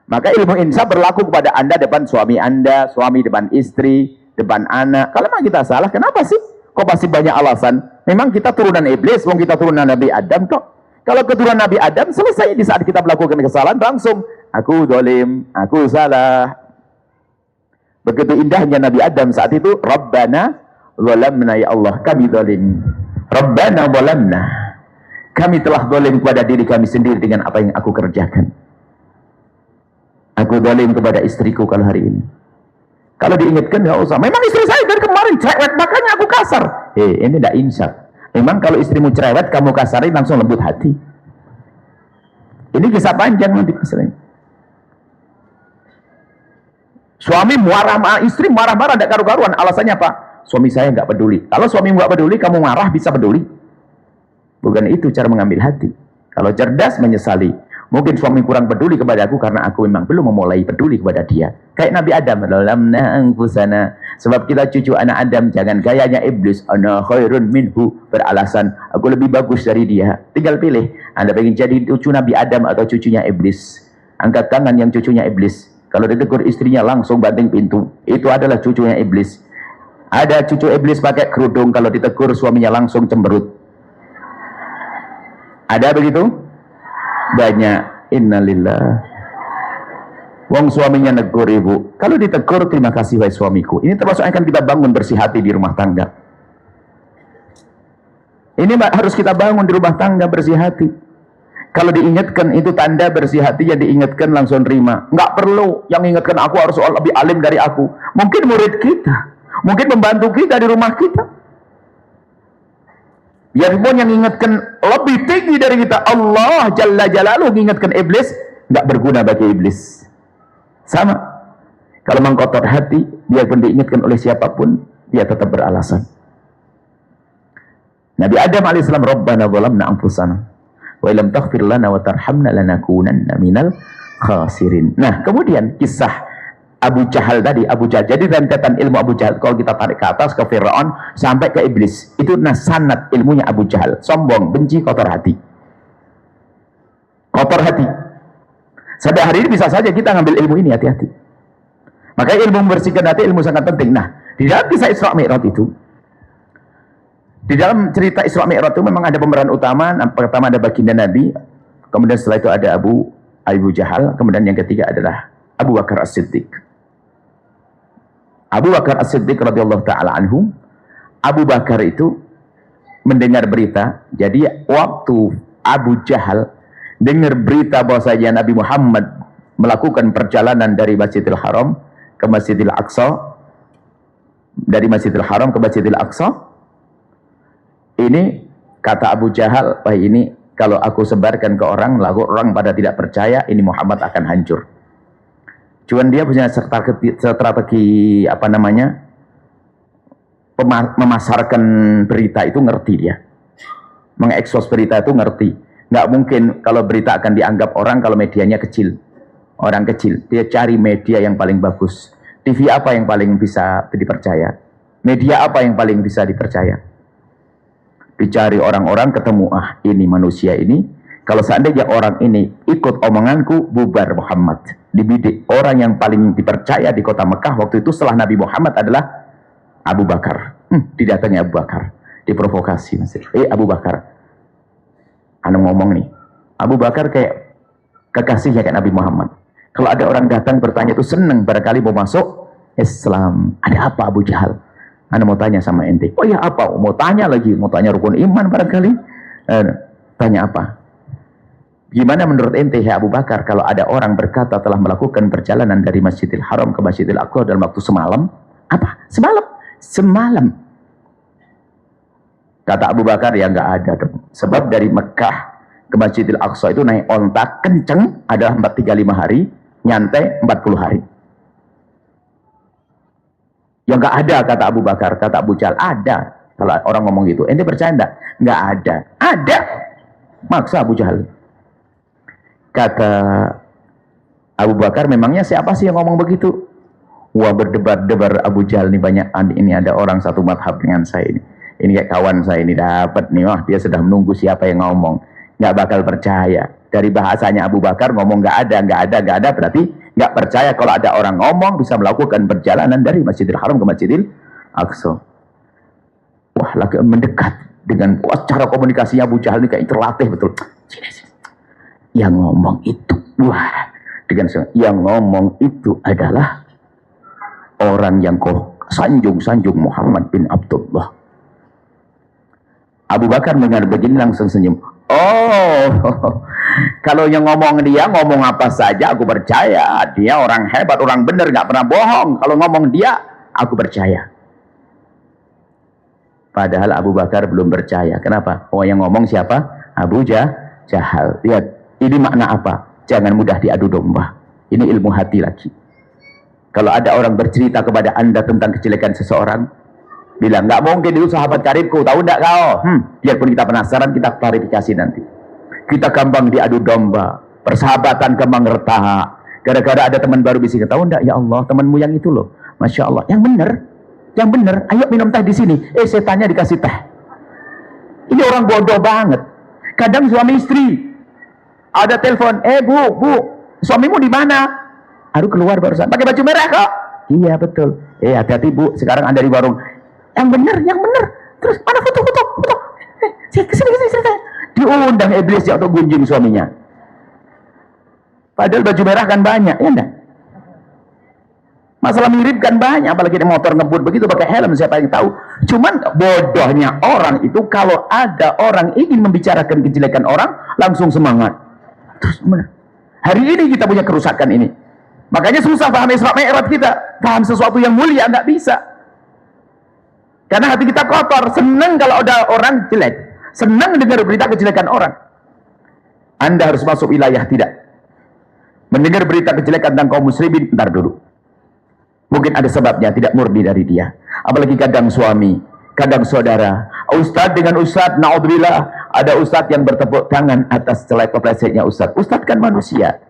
Maka ilmu insaf berlaku kepada Anda depan suami Anda, suami depan istri, depan anak. Kalau memang kita salah, kenapa sih? Kok pasti banyak alasan? Memang kita turunan iblis, wong kita turunan Nabi Adam kok. Kalau keturunan Nabi Adam, selesai di saat kita melakukan kesalahan, langsung, aku dolim, aku salah. Begitu indahnya Nabi Adam saat itu, Rabbana zalamna, ya Allah, kami dolim. Rabbana zalamna, kami telah dolim kepada diri kami sendiri dengan apa yang aku kerjakan. Aku dolim kepada istriku kalau hari ini. Kalau diingatkan, nggak usah. Memang istri saya dari kemarin cerewet, makanya aku kasar. Ini tidak insaf. Memang kalau istrimu cerewet, kamu kasarin langsung lembut hati. Ini kisah panjang nanti masalahnya. Suami marah-marah, istri marah-marah, tidak karu-karuan. Alasannya apa? Suami saya nggak peduli. Kalau suami nggak peduli, kamu marah bisa peduli. Bukan itu cara mengambil hati. Kalau cerdas, menyesali. Mungkin suami kurang peduli kepada aku karena aku memang belum memulai peduli kepada dia. Kayak Nabi Adam, dhalamna anfusana. Sebab kita cucu anak Adam, jangan gayanya iblis, ana khairun minhu, beralasan aku lebih bagus dari dia. Tinggal pilih, Anda ingin jadi cucu Nabi Adam atau cucunya iblis. Angkat tangan yang cucunya iblis. Kalau ditegur istrinya langsung banting pintu, itu adalah cucunya iblis. Ada cucu iblis pakai kerudung, kalau ditegur suaminya langsung cemberut. Ada begitu? Banyak. Innalillah. Wong suaminya negur ibu, kalau ditegur terima kasih wahai suamiku. Ini termasuk yang akan kita bangun bersih hati di rumah tangga. Ini harus kita bangun di rumah tangga bersih hati. Kalau diingatkan itu tanda bersih hati, yang diingatkan langsung terima. Nggak perlu yang ingatkan aku harus lebih alim dari aku. Mungkin murid kita, mungkin membantu kita di rumah kita. Biarpun yang ingatkan lebih tinggi dari kita, Allah Jalla Jalaluhu, mengingatkan iblis, nggak berguna bagi iblis. Sama. Kalau mengkotor hati, biarpun diingatkan oleh siapapun, dia tetap beralasan. Nabi Adam alaihissalam, Rabbana zalamna anfusana wa illam taghfir lana wa tarhamna lanakunanna minal khasirin. Nah, kemudian kisah Abu Jahal tadi, Abu Jahal. Jadi rentetan ilmu Abu Jahal, kalau kita tarik ke atas, ke Fir'aun, sampai ke Iblis. Itu sanad ilmunya Abu Jahal. Sombong, benci, kotor hati. Kotor hati. Sampai hari ini bisa saja kita ngambil ilmu ini, hati-hati. Makanya ilmu membersihkan hati, ilmu sangat penting. Nah, di dalam kisah Isra Mi'raj itu, di dalam cerita Isra Mi'raj itu memang ada pemeran utama. Pertama ada baginda Nabi, kemudian setelah itu ada Abu Jahal, kemudian yang ketiga adalah Abu Bakar As-Siddiq. Abu Bakar As-Siddiq radhiyallahu ta'ala anhu, Abu Bakar itu mendengar berita. Jadi waktu Abu Jahal dengar berita bahwasanya Nabi Muhammad melakukan perjalanan dari Masjidil Haram ke Masjidil Aqsa, dari Masjidil Haram ke Masjidil Aqsa, ini kata Abu Jahal, wah ini kalau aku sebarkan ke orang, lalu orang pada tidak percaya, ini Muhammad akan hancur. Cuman dia punya strategi apa namanya, memasarkan berita itu ngerti dia, mengekspos berita itu ngerti. Nggak mungkin kalau berita akan dianggap orang kalau medianya kecil, orang kecil. Dia cari media yang paling bagus. TV apa yang paling bisa dipercaya? Media apa yang paling bisa dipercaya? Dicari orang-orang, ketemu, ini manusia ini. Kalau seandainya orang ini ikut omonganku, bubar Muhammad. Dibidik. Orang yang paling dipercaya di kota Mekah waktu itu setelah Nabi Muhammad adalah Abu Bakar. Didatangi Abu Bakar. Diprovokasi. Abu Bakar. Anu ngomong nih. Abu Bakar kayak kekasihnya kayak Nabi Muhammad. Kalau ada orang datang bertanya itu seneng. Barangkali mau masuk Islam. Ada apa Abu Jahal? Ana mau tanya sama ente. Oh ya apa? Mau tanya lagi, mau tanya rukun iman barangkali. Tanya apa? Gimana menurut ente ya Abu Bakar kalau ada orang berkata telah melakukan perjalanan dari Masjidil Haram ke Masjidil Aqsa dalam waktu semalam? Apa? Semalam? Semalam. Kata Abu Bakar, ya nggak ada dong. Sebab dari Mekah ke Masjidil Aqsa itu naik onta kenceng adalah 435 hari, nyantai 40 hari. Ya nggak ada, kata Abu Bakar. Kata Abu Jahal, ada. Kalau orang ngomong gitu, ente percaya enggak? Nggak ada. Ada. Maksa Abu Jahal. Kata Abu Bakar, memangnya siapa sih yang ngomong begitu? Wah, berdebar-debar Abu Jahal nih, banyak ini ada orang satu madhab dengan saya ini. Ini kayak kawan saya ini dapat nih, wah dia sudah menunggu siapa yang ngomong. Nggak bakal percaya. Dari bahasanya Abu Bakar ngomong nggak ada, berarti nggak percaya kalau ada orang ngomong bisa melakukan perjalanan dari Masjidil Haram ke Masjidil Aqsa. Wah, lagi mendekat dengan cara komunikasinya Abu Jahal ini kayak terlatih betul. Yang ngomong itu, wah, dengan yang ngomong itu adalah orang yang kau sanjung Muhammad bin Abdullah. Abu Bakar mendengar begini langsung senyum. Oh, kalau yang ngomong dia ngomong apa saja aku percaya. Dia orang hebat, orang benar, gak pernah bohong. Kalau ngomong dia, aku percaya. Padahal Abu Bakar belum percaya. Kenapa? Oh, yang ngomong siapa? Abu Jahal. Lihat, ini makna apa? Jangan mudah diadu domba. Ini ilmu hati lagi. Kalau ada orang bercerita kepada Anda tentang kejelekan seseorang, bilang, nggak mungkin itu sahabat karibku, tahu nggak kau? Biarpun kita penasaran, kita klarifikasi nanti. Kita gampang diadu domba, persahabatan gampang retak. Gara-gara ada teman baru bising, tahu nggak? Ya Allah, temanmu yang itu loh, masya Allah, yang bener. Ayo minum teh di sini. Setannya dikasih teh. Ini orang bodoh banget. Kadang suami istri ada telepon, bu, suamimu di mana? Aduh, keluar barusan. Pakai baju merah kok? Iya betul. Hati-hati bu, sekarang ada di warung. Yang benar. Terus mana foto. Kesini. Diundang iblis ya untuk gunjing suaminya. Padahal baju merah kan banyak, ya enggak? Masalah mirip kan banyak, apalagi di motor ngebut begitu pakai helm, siapa yang tahu? Cuman bodohnya orang itu kalau ada orang ingin membicarakan kejelekan orang, langsung semangat. Terus benar. Hari ini kita punya kerusakan ini. Makanya susah paham Isra Mi'raj kita. Paham sesuatu yang mulia nggak bisa. Karena hati kita kotor, senang kalau ada orang jelek, senang dengar berita kejelekan orang. Anda harus masuk wilayah tidak mendengar berita kejelekan tentang kaum muslimin, bentar dulu. Mungkin ada sebabnya, tidak murni dari dia. Apalagi kadang suami, kadang saudara, ustadz dengan ustadz, na'udzubillah, ada ustadz yang bertepuk tangan atas celah keplesetnya ustadz. Ustadz kan manusia.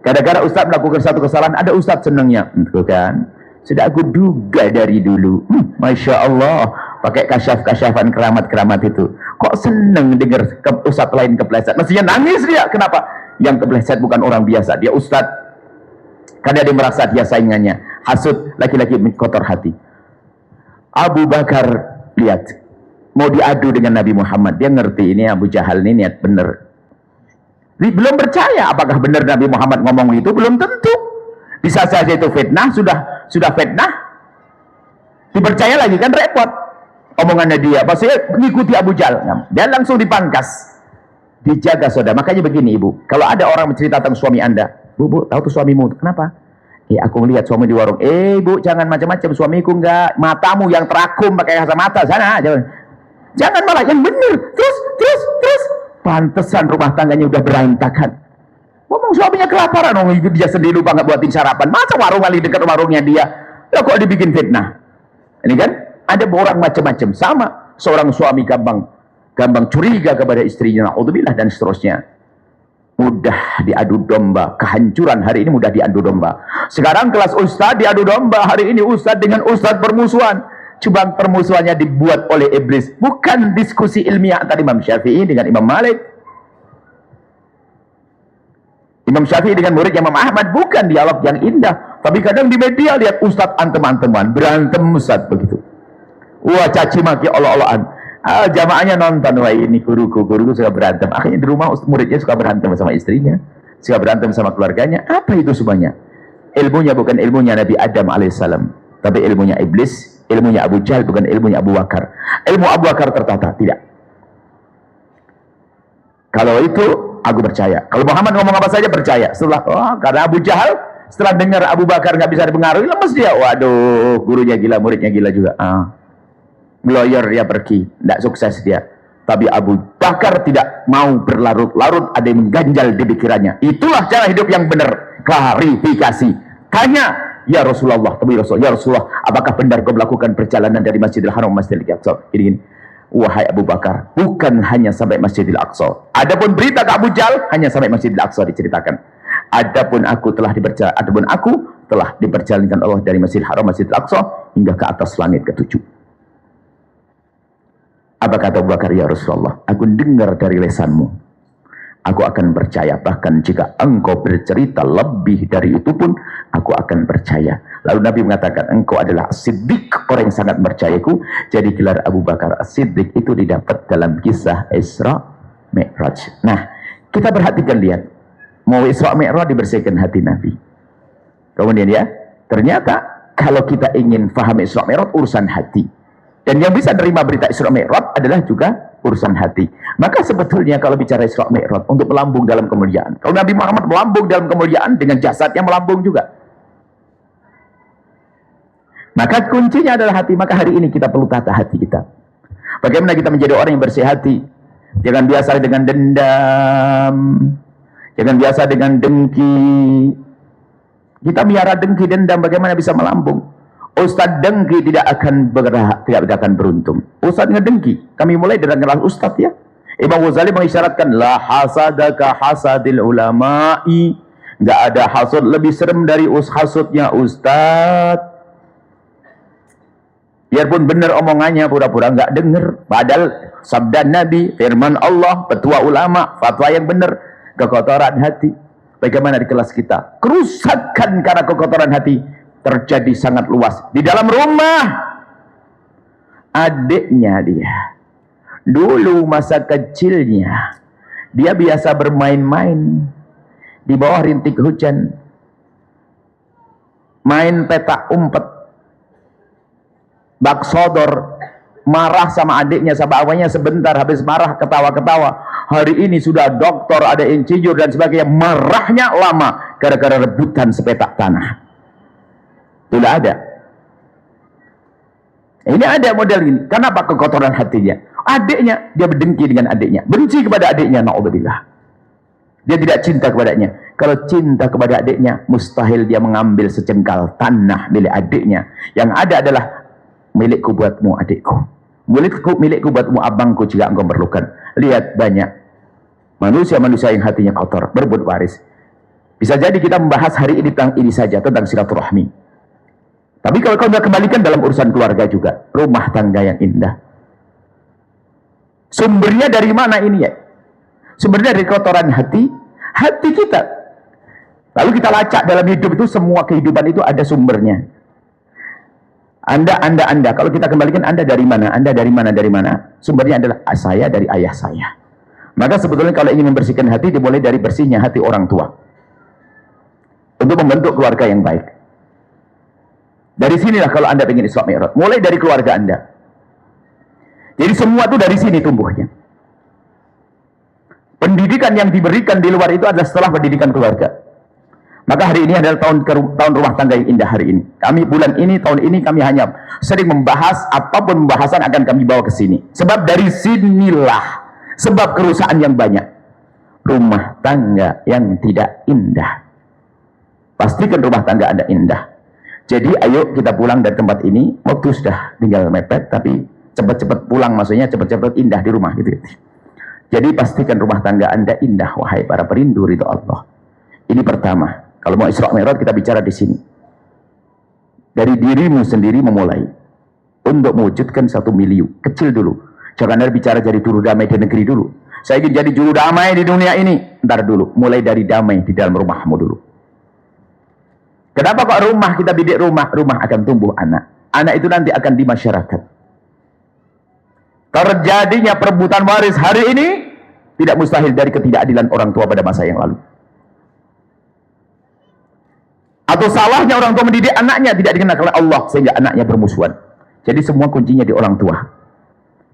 Kadang-kadang ustadz melakukan satu kesalahan, ada ustadz senangnya, betul kan? Sudah aku duga dari dulu. Masya Allah, pakai kasyaf-kasyafan keramat-keramat itu. Kok seneng dengar ustadz lain kepleset? Mestinya nangis dia. Kenapa? Yang kepleset bukan orang biasa, dia ustadz. Karena dia merasa dia saingannya. Hasud, laki-laki kotor hati. Abu Bakar, lihat, mau diadu dengan Nabi Muhammad. Dia ngerti ini Abu Jahal ini niat bener. Belum percaya apakah benar Nabi Muhammad ngomong itu, belum tentu. Bisa saja itu fitnah, sudah fitnah, dipercaya lagi kan repot. Omongannya dia, maksudnya mengikuti Abu Jahal, dia langsung dipangkas. Dijaga saudara. Makanya begini ibu, kalau ada orang mencerita tentang suami Anda, bu, tahu tuh suamimu, kenapa? Aku melihat suami di warung. Bu, jangan macam-macam, suamiku enggak, matamu yang terakum pakai kacamata sana, jangan malah yang benar. Terus pantesan rumah tangganya udah berantakan. Ngomong suaminya kelaparan, dia sendiri lupa nggak buatin sarapan. Masa warung kali dekat warungnya dia, lah kok dibikin fitnah? Ini kan ada orang macam-macam. Sama seorang suami gampang curiga kepada istrinya, naudzubillah, dan seterusnya. Mudah diadu domba. Kehancuran hari ini mudah diadu domba. Sekarang kelas ustadz diadu domba. Hari ini ustadz dengan ustadz permusuhan. Cuma permusuhannya dibuat oleh iblis. Bukan diskusi ilmiah antara Imam Syafi'i dengan Imam Malik. Imam Syafi'i dengan murid Imam Ahmad, bukan dialog yang indah. Tapi kadang di media lihat ustadz antem-anteman, berantem ustadz begitu. Wah, caci maki olok-olokan. Jamaahnya nonton, wah ini guruku suka berantem. Akhirnya di rumah muridnya suka berantem sama istrinya, suka berantem sama keluarganya. Apa itu semuanya? Ilmunya bukan ilmunya Nabi Adam alaihissalam, tapi ilmunya iblis Ilmunya Abu Jahal bukan ilmunya Abu Bakar. Ilmu Abu Bakar tertata, tidak. Kalau itu aku percaya. Kalau Muhammad ngomong apa saja percaya. Karena Abu Jahal setelah dengar Abu Bakar nggak bisa dipengaruhi, lemes dia. Waduh, gurunya gila, muridnya gila juga. Lawyer dia pergi, tidak sukses dia. Tapi Abu Bakar tidak mau berlarut-larut, ada yang mengganjal di pikirannya. Itulah cara hidup yang benar. Klarifikasi. Tanya, ya Rasulullah, ya Rasulullah, apakah benar kau melakukan perjalanan dari Masjidil Haram ke Masjidil Aqsa? Gini, wahai Abu Bakar, bukan hanya sampai Masjidil Aqsa. Adapun berita ke Abu Jahal hanya sampai Masjidil Aqsa diceritakan. Adapun aku telah diperjalankan Allah dari Masjidil Haram Masjidil Aqsa hingga ke atas langit ke-7. Apa kata Abu Bakar? Ya Rasulullah, aku dengar dari lesanmu, aku akan percaya. Bahkan jika engkau bercerita lebih dari itu pun, aku akan percaya. Lalu Nabi mengatakan, engkau adalah As-Siddiq, orang yang sangat percayaku. Jadi gelar Abu Bakar As-Siddiq itu didapat dalam kisah Isra Mi'raj. Nah, kita perhatikan, lihat, mau Isra Mi'raj dibersihkan hati Nabi. Kemudian ya, ternyata kalau kita ingin paham Isra Mi'raj, urusan hati. Dan yang bisa menerima berita Isra Mi'raj adalah juga urusan hati. Maka sebetulnya kalau bicara Isra Mi'raj untuk melambung dalam kemuliaan. Kalau Nabi Muhammad melambung dalam kemuliaan, dengan jasadnya melambung juga. Maka kuncinya adalah hati. Maka hari ini kita perlu tata hati kita. Bagaimana kita menjadi orang yang bersih hati. Jangan biasa dengan dendam. Jangan biasa dengan dengki. Kita miara dengki, dendam, bagaimana bisa melambung? Ustadz dengki tidak akan beruntung. Ustadz ngedengki. Kami mulai dari kelas Ustadz ya. Imam Ghazali mengisyaratkan, la hasadaka hasadil ulama'i. Nggak ada hasud lebih serem dari hasudnya Ustadz. Biarpun benar omongannya, pura-pura nggak dengar. Padahal sabda Nabi, firman Allah, petua ulama, fatwa yang benar. Kekotoran hati. Bagaimana di kelas kita? Kerusakan karena kekotoran hati terjadi sangat luas. Di dalam rumah, adiknya dia, dulu masa kecilnya, dia biasa bermain-main di bawah rintik hujan, main petak umpet, bak sodor, marah sama adiknya, sama awalnya sebentar, habis marah ketawa-ketawa. Hari ini sudah doktor, ada insinyur dan sebagainya, marahnya lama gara-gara rebutan sepetak tanah. Tidak ada. Ini ada model ini. Kenapa? Kekotoran hatinya. Adiknya, dia berdengki dengan adiknya. Benci kepada adiknya, na'udzubillah. Dia tidak cinta kepadanya. Kalau cinta kepada adiknya, mustahil dia mengambil secengkal tanah milik adiknya. Yang ada adalah, milikku buatmu adikku. Milikku buatmu abangku jika engkau perlukan. Lihat banyak manusia-manusia yang hatinya kotor, berebut waris. Bisa jadi kita membahas hari ini tentang ini saja, tentang silaturahmi. Tapi kalau kau kembalikan dalam urusan keluarga juga, rumah tangga yang indah. Sumbernya dari mana ini ya? Sumbernya dari kotoran hati kita. Lalu kita lacak dalam hidup itu, semua kehidupan itu ada sumbernya. Anda, kalau kita kembalikan Anda dari mana? Anda dari mana? Sumbernya adalah saya dari ayah saya. Maka sebetulnya kalau ingin membersihkan hati, dimulai dari bersihnya hati orang tua. Untuk membentuk keluarga yang baik. Dari sinilah kalau Anda ingin Isra Mi'raj, mulai dari keluarga Anda. Jadi semua itu dari sini tumbuhnya. Pendidikan yang diberikan di luar itu adalah setelah pendidikan keluarga. Maka hari ini adalah tahun rumah tangga yang indah hari ini. Kami bulan ini, tahun ini kami hanya sering membahas apapun pembahasan akan kami bawa ke sini. Sebab dari sinilah sebab kerusakan yang banyak. Rumah tangga yang tidak indah. Pastikan rumah tangga Anda indah. Jadi ayo kita pulang dari tempat ini. Waktu sudah tinggal mepet, tapi cepat-cepat pulang, maksudnya cepat-cepat indah di rumah gitu. Jadi pastikan rumah tangga Anda indah, wahai para perindu ridha Allah. Ini pertama. Kalau mau Isra Mi'raj kita bicara di sini. Dari dirimu sendiri memulai untuk mewujudkan satu milieu kecil dulu. Jangan Anda bicara jadi juru damai di negeri dulu. Saya ingin jadi juru damai di dunia ini. Ntar dulu, mulai dari damai di dalam rumahmu dulu. Kenapa kok rumah, kita bidik rumah? Rumah akan tumbuh anak. Anak itu nanti akan di masyarakat. Terjadinya perebutan waris hari ini tidak mustahil dari ketidakadilan orang tua pada masa yang lalu. Atau salahnya orang tua mendidik anaknya tidak dikenal oleh Allah sehingga anaknya bermusuhan. Jadi semua kuncinya di orang tua.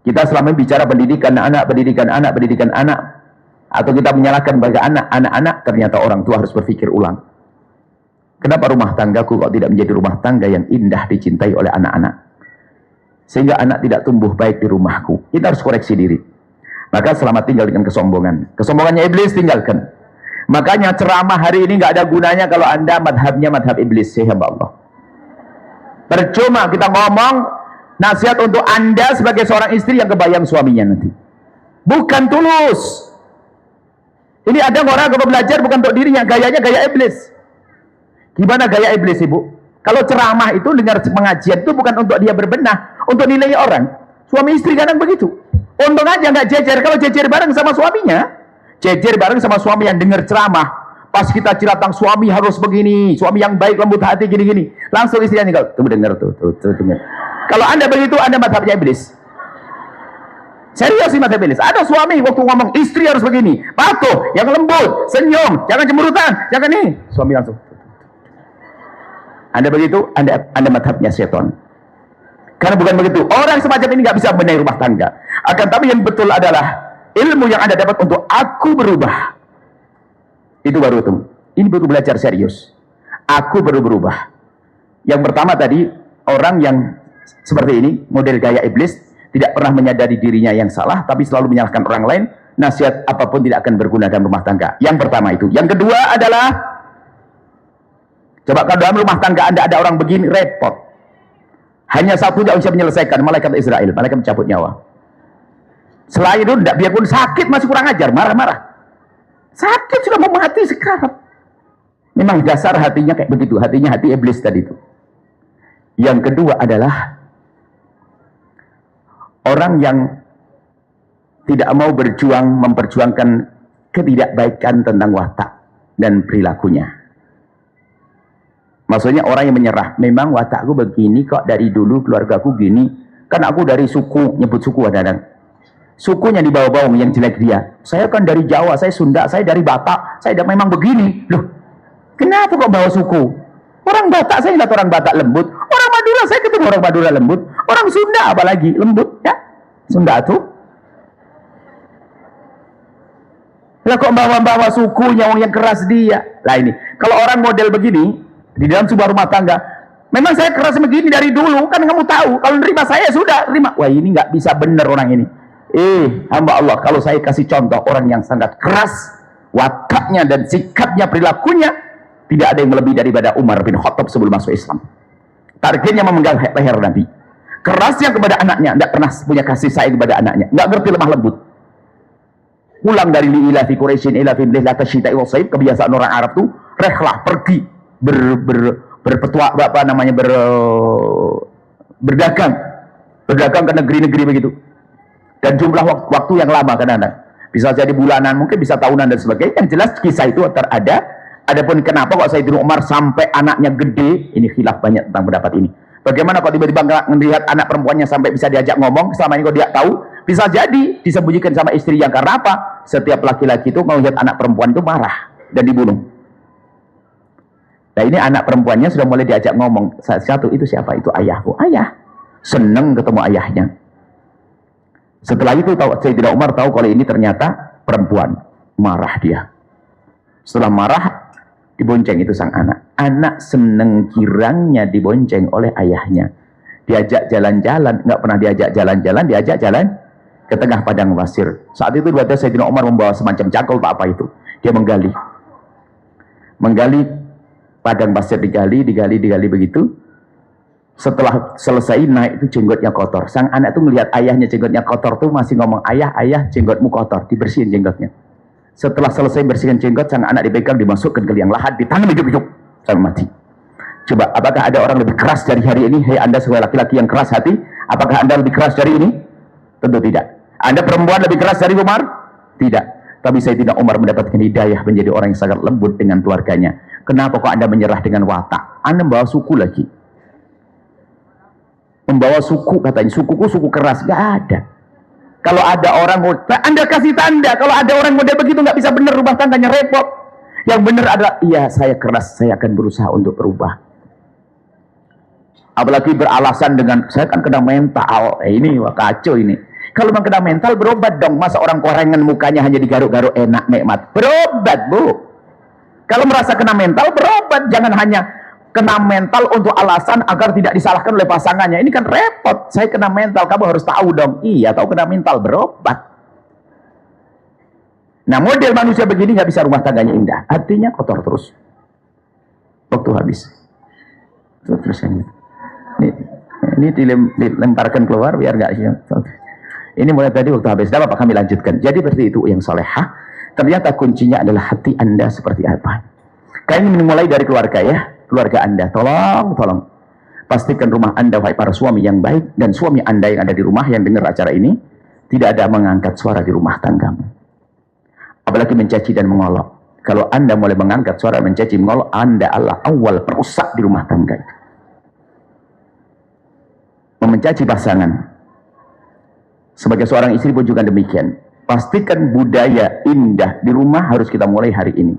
Kita selama ini bicara pendidikan anak, atau kita menyalahkan bagi anak-anak, ternyata orang tua harus berpikir ulang. Kenapa rumah tanggaku kok tidak menjadi rumah tangga yang indah dicintai oleh anak-anak? Sehingga anak tidak tumbuh baik di rumahku. Kita harus koreksi diri. Maka selamat tinggal dengan kesombongan. Kesombongannya iblis, tinggalkan. Makanya ceramah hari ini nggak ada gunanya kalau Anda madhabnya madhab iblis. Ya Allah. Percuma kita ngomong nasihat untuk Anda sebagai seorang istri yang kebayang suaminya nanti. Bukan tulus. Ini ada orang kalau belajar bukan untuk dirinya, gayanya gaya iblis. Gimana gaya iblis, Ibu? Kalau ceramah itu, dengar pengajian itu bukan untuk dia berbenah, untuk nilai orang. Suami istri kadang begitu. Untung aja nggak jejer. Kalau jejer bareng sama suaminya, jejer bareng sama suami yang dengar ceramah, pas kita cilatang suami harus begini, suami yang baik lembut hati gini-gini, langsung istrinya tinggal tuh dengar tuh dengar. Kalau Anda begitu, Anda mazhabnya iblis. Serius sih mazhab iblis. Ada suami waktu ngomong istri harus begini, patuh, yang lembut, senyum, jangan cemburutan, jangan nih. Suami langsung. Anda begitu, Anda mazhabnya setan. Karena bukan begitu. Orang semacam ini nggak bisa benahi rumah tangga. Akan tapi yang betul adalah ilmu yang Anda dapat untuk aku berubah. Itu baru itu. Ini baru belajar serius. Aku baru berubah. Yang pertama tadi, orang yang seperti ini, model gaya iblis, tidak pernah menyadari dirinya yang salah, tapi selalu menyalahkan orang lain. Nasihat apapun tidak akan berguna dalam rumah tangga. Yang pertama itu. Yang kedua adalah, coba kalau dalam rumah tangga Anda ada orang begini, repot. Hanya satu yang bisa menyelesaikan, malaikat Israel, malaikat mencabut nyawa. Selain itu, biarpun sakit masih kurang ajar, marah-marah. Sakit sudah mau mati sekarang. Memang dasar hatinya kayak begitu, hatinya hati iblis tadi itu. Yang kedua adalah orang yang tidak mau berjuang, memperjuangkan ketidakbaikan tentang watak dan perilakunya. Maksudnya orang yang menyerah. Memang watakku begini kok, dari dulu keluargaku gini. Kan aku dari suku, nyebut suku kadang-kadang. Sukunya di bawah-bawah yang jelek dia. Saya kan dari Jawa, saya Sunda, saya dari Batak. Saya memang begini. Loh, kenapa kok bawa suku? Orang Batak, saya lihat orang Batak lembut. Orang Madura, saya ketemu orang Madura lembut. Orang Sunda apalagi lembut, ya. Sunda tuh. Lah kok bawa-bawa sukunya, yang keras dia. Lah ini, kalau orang model begini, di dalam sebuah rumah tangga, memang saya keras begini dari dulu, kan kamu tahu, kalau nerima saya sudah terima. Wah, ini nggak bisa benar orang ini. Hamba Allah, kalau saya kasih contoh orang yang sangat keras wataknya dan sikapnya, perilakunya, tidak ada yang lebih daripada Umar bin Khattab sebelum masuk Islam. Targetnya memenggal leher Nabi. Kerasnya kepada anaknya, tidak pernah punya kasih sayang kepada anaknya, nggak ngerti lemah lembut. Pulang dari li'ilafi Quraisyin ila fi lailatul syita'i was saif, kebiasaan orang Arab tuh rehlah, pergi berpetua, berdagang ke negeri-negeri begitu, dan jumlah waktu yang lama kadang-kadang bisa jadi bulanan, mungkin bisa tahunan dan sebagainya. Yang jelas kisah itu ada. Adapun kenapa kok Sayyidina Umar sampai anaknya gede, ini khilaf banyak tentang pendapat ini. Bagaimana kok tiba-tiba melihat anak perempuannya sampai bisa diajak ngomong, selama ini kok dia tahu, bisa jadi disembunyikan sama istri yang, karena apa? Setiap laki-laki itu mau lihat anak perempuan itu marah dan dibunuh. Nah ini anak perempuannya sudah mulai diajak ngomong. Satu, itu siapa? Itu ayahku. Ayah seneng ketemu ayahnya. Setelah itu Sayyidina Umar tahu kalau ini ternyata perempuan. Marah dia. Setelah marah, dibonceng itu sang anak. Anak seneng girangnya dibonceng oleh ayahnya. Diajak jalan-jalan, nggak pernah diajak jalan-jalan, diajak jalan ke tengah padang pasir. Saat itu berarti Sayyidina Umar membawa semacam cakul apa itu. Dia menggali padang pasir, digali begitu. Setelah selesai naik itu jenggotnya kotor. Sang anak itu melihat ayahnya jenggotnya kotor tuh masih ngomong, ayah jenggotmu kotor, dibersihin jenggotnya. Setelah selesai bersihkan jenggot, sang anak dipegang, dimasukkan ke liang lahat, ditanam hidup-hidup sampai mati. Coba, apakah ada orang lebih keras dari hari ini? Hei Anda sebagai laki-laki yang keras hati, apakah Anda lebih keras dari ini? Tentu tidak. Anda perempuan lebih keras dari Umar? Tidak. Tapi Sayyidina Umar mendapatkan hidayah menjadi orang yang sangat lembut dengan keluarganya. Kenapa kok Anda menyerah dengan watak? Anda membawa suku lagi. Membawa suku, katanya, sukuku suku keras. Gak ada. Kalau ada orang, Anda kasih tanda. Kalau ada orang model begitu nggak bisa benar, rumah tangganya repot. Yang benar adalah, iya saya keras, saya akan berusaha untuk berubah. Apalagi beralasan dengan saya kan kena mental. Ini wah kacau ini. Kalau memang kena mental berobat dong. Masa orang korengan mukanya hanya digaruk-garuk enak nikmat. Berobat, Bu. Kalau merasa kena mental berobat, jangan hanya kena mental untuk alasan agar tidak disalahkan oleh pasangannya. Ini kan repot. Saya kena mental, kamu harus tahu dong. Iya, tahu kena mental berobat. Nah, model manusia begini nggak bisa rumah tangganya indah. Hatinya kotor terus. Waktu habis. Terus ini dilemparkan keluar biar nggak sih. Ini mulai tadi waktu habis. Dapat kami lanjutkan. Jadi seperti itu yang solehah. Ternyata kuncinya adalah hati Anda seperti apa. Kayaknya mulai dari keluarga ya. Keluarga Anda. Tolong. Pastikan rumah Anda, wahai para suami yang baik. Dan suami Anda yang ada di rumah yang dengar acara ini. Tidak ada mengangkat suara di rumah tanggamu. Apalagi mencaci dan mengolok. Kalau Anda mulai mengangkat suara mencaci mengolok, Anda adalah awal perusak di rumah tangga. Mencaci pasangan. Sebagai seorang istri pun juga demikian. Pastikan budaya indah di rumah harus kita mulai hari ini.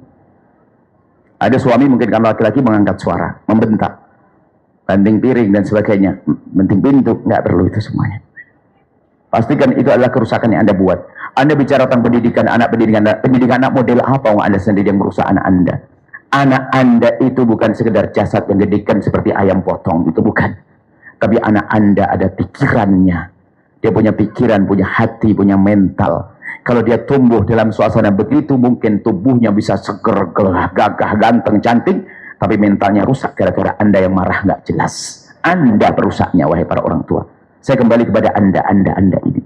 Ada suami mungkin kalau laki-laki mengangkat suara, membentak, banting piring dan sebagainya, banting pintu, nggak perlu itu semuanya. Pastikan itu adalah kerusakan yang Anda buat. Anda bicara tentang pendidikan anak model apa yang Anda sendiri yang merusak anak Anda. Anak Anda itu bukan sekedar jasad yang gedikan seperti ayam potong, itu bukan. Tapi anak Anda ada pikirannya. Dia punya pikiran, punya hati, punya mental. Kalau dia tumbuh dalam suasana begitu, mungkin tubuhnya bisa seger, gagah, ganteng, cantik, tapi mentalnya rusak gara-gara Anda yang marah nggak jelas. Anda perusaknya, wahai para orang tua. Saya kembali kepada Anda ini.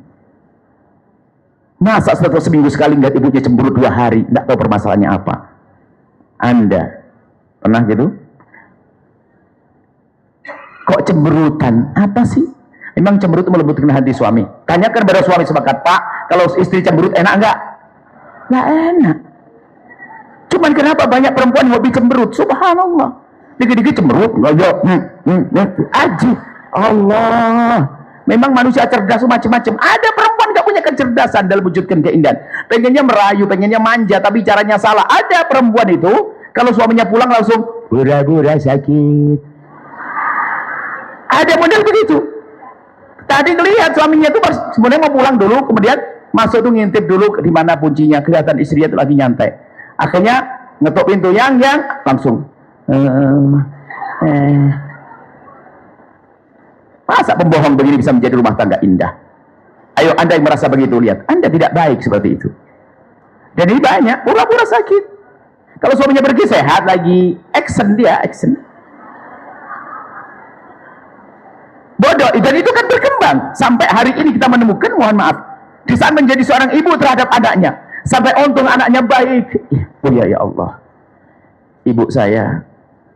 Masa setelah seminggu sekali nggak ibunya cemberut 2 hari, nggak tahu permasalahannya apa. Anda pernah gitu? Kok cemberutan? Apa sih? Memang cemberut itu melembutkan hati suami. Tanyakan pada suami sepakat, Pak, kalau istri cemberut enak nggak? Nggak enak. Cuman kenapa banyak perempuan hobi cemberut? Subhanallah. Dikit-dikit cemberut, ngoyo, aji. Allah. Memang manusia cerdas macam-macam. Ada perempuan gak punya kecerdasan dalam wujudkan keindahan. Pengennya merayu, pengennya manja, tapi caranya salah. Ada perempuan itu, kalau suaminya pulang langsung, pura-pura sakit. Ada model begitu. Tadi ngelihat suaminya itu sebenarnya mau pulang dulu, kemudian masuk tuh ngintip dulu di mana kuncinya. Kelihatan istrinya itu lagi nyantai. Akhirnya ngetok pintu yang langsung. Masa pembohong begini bisa menjadi rumah tangga indah? Ayo Anda yang merasa begitu, lihat. Anda tidak baik seperti itu. Dan ini banyak, pura-pura sakit. Kalau suaminya pergi sehat lagi, action. Bodoh, dan itu kan berkembang. Sampai hari ini kita menemukan, mohon maaf, di saat menjadi seorang ibu terhadap anaknya. Sampai untung anaknya baik. Oh ya Allah. Ibu saya,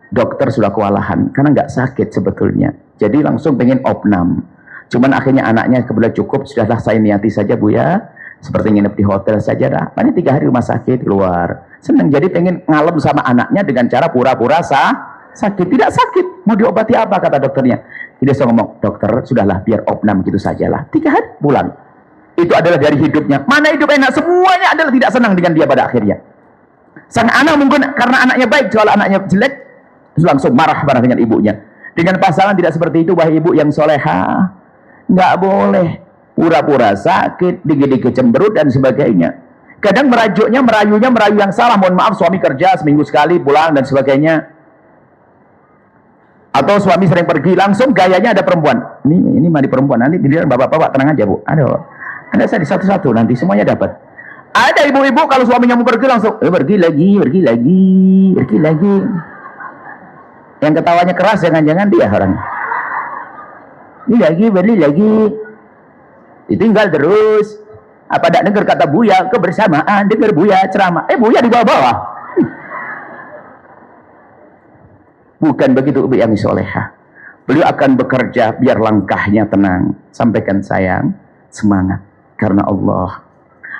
dokter sudah kewalahan, karena nggak sakit sebetulnya. Jadi langsung pengen opnam. Cuman akhirnya anaknya kebetulan cukup, sudahlah saya niati saja Bu ya. Seperti nginep di hotel saja dah. Paling 3 hari rumah sakit keluar. Senang, jadi pengen ngalem sama anaknya dengan cara pura-pura sakit. Tidak sakit. Mau diobati apa kata dokternya? Jadi saya ngomong, dokter sudahlah biar opnam gitu sajalah. 3 hari pulang. Itu adalah dari hidupnya. Mana hidup enak? Semuanya adalah tidak senang dengan dia pada akhirnya. Sang anak mungkin karena anaknya baik, kalau anaknya jelek, langsung marah dengan ibunya. Dengan pasangan tidak seperti itu, wahai ibu yang soleha. Nggak boleh pura-pura sakit, dikit-dikit cemberut dan sebagainya. Kadang merayunya merayu yang salah. Mohon maaf, suami kerja seminggu sekali pulang dan sebagainya. Atau suami sering pergi, langsung gayanya ada perempuan. Ini mandi perempuan, nanti biliran bapak-bapak tenang aja Bu. Aduh, Anda saya di satu-satu nanti semuanya dapat. Ada ibu-ibu kalau suaminya mau pergi langsung pergi lagi. Yang ketawanya keras, jangan-jangan dia orang. Beli lagi. Ditinggal terus. Apa tak dengar kata Buya kebersamaan, dengar Buya ceramah. Buya di bawah-bawah. Bukan begitu ibu yang solehah. Beliau akan bekerja biar langkahnya tenang. Sampaikan sayang, semangat. Karena Allah.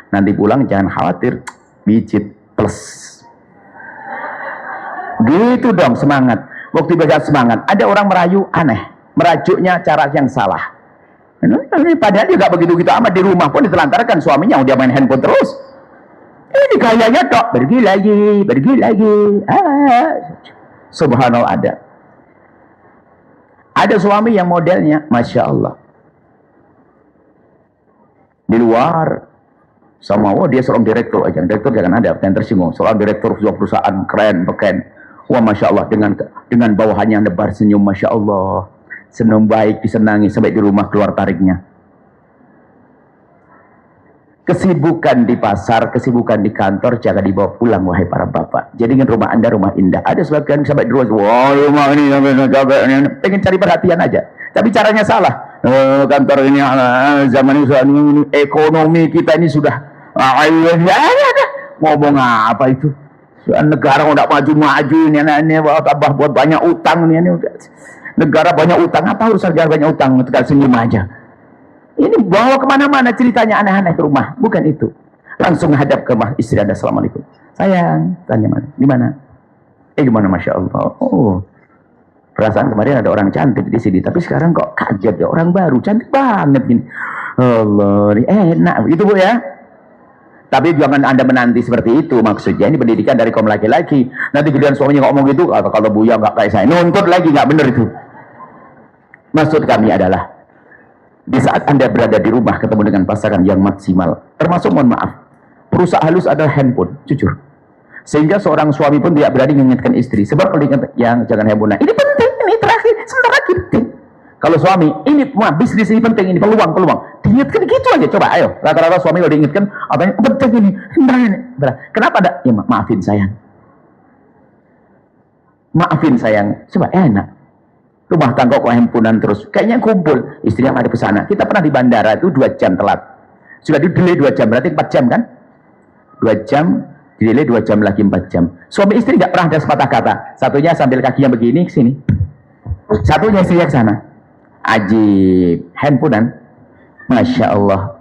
Nanti pulang jangan khawatir. Pijit plus. Gitu dong semangat. Waktu baca semangat, ada orang merayu aneh, merajuknya cara yang salah. Ini padahal juga begitu amat, di rumah pun ditelantarkan suaminya, dia main handphone terus. Ini gayanya tok, pergi lagi. Subhanallah ada. Ada suami yang modelnya, Masya Allah, di luar sama, dia seorang direktur aja, direktur jangan ada yang tersinggung, seorang direktur sebuah perusahaan keren, beken, wah Masya Allah, dengan bawahannya nebar senyum, Masya Allah, senang baik, disenangi, sampai di rumah keluar tariknya. Kesibukan di pasar, kesibukan di kantor, jangan dibawa pulang, wahai para bapak. Jadikan rumah anda rumah indah. Ada sebagian sampai di rumah, wah rumah ini pengen cari perhatian aja, tapi caranya salah. Kantor ini zaman ini ekonomi kita ini sudah ngomong apa itu, negara udah maju-maju ini tambah buat banyak utang ini negara banyak utang, apa harus negara banyak utang, tekan senyum aja. Ini bawa kemana-mana ceritanya aneh-aneh ke rumah, bukan itu. Langsung hadap ke rumah istri anda, assalamualaikum sayang, tanya mana, di mana, gimana, Masya Allah, oh perasaan kemarin ada orang cantik di sini, tapi sekarang kok kaget ya, orang baru cantik banget gini. Allah, ini enak itu Bu ya. Tapi jangan anda menanti seperti itu, maksudnya ini pendidikan dari kaum laki-laki. Nanti giliran suaminya ngomong gitu, kalau Buya nggak kayak saya, nuntut lagi, nggak bener itu. Maksud kami adalah di saat anda berada di rumah ketemu dengan pasangan yang maksimal, termasuk mohon maaf, perusahaan halus adalah handphone, jujur. Sehingga seorang suami pun tidak berani mengingatkan istri, sebab kalau diingat, yang jangan handphone, ini penting, ini terakhir, sebentar lagi penting. Kalau suami, ini bisnis ini penting, ini peluang, diingatkan gitu aja, coba ayo. Rata-rata suami kalau diingatkan, apanya penting ini, kenapa ada? Ya maafin sayang, coba enak. Rumah tangga kok handphonean terus, kayaknya kumpul, istrinya ada pesana. Kita pernah di bandara itu 2 jam telat, sudah di delay 2 jam, berarti 4 jam kan? 2 jam, di delay 2 jam lagi 4 jam. Suami istri nggak pernah ada sepatah kata, satunya sambil kakinya begini ke sini, satunya istrinya ke sana. Ajib, handphonean, Masya Allah.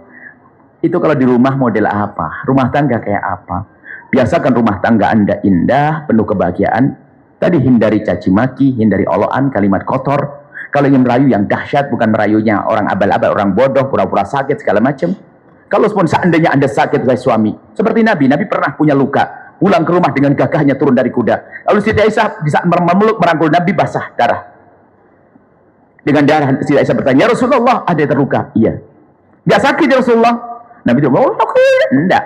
Itu kalau di rumah model apa? Rumah tangga kayak apa? Biasakan rumah tangga anda indah, penuh kebahagiaan. Tadi hindari caci maki, hindari oloan, kalimat kotor. Kalau ingin merayu yang dahsyat, bukan merayunya orang abal-abal, orang bodoh, pura-pura sakit segala macam. Kalau seandainya anda sakit sebagai suami, seperti Nabi pernah punya luka, pulang ke rumah dengan gagahnya turun dari kuda. Lalu Siti Aisyah bisa memeluk merangkul Nabi, basah darah. Dengan darah, Siti Aisyah bertanya, ya Rasulullah, ada yang terluka? Iya. Nggak sakit ya Rasulullah? Nabi bilang, oh enggak.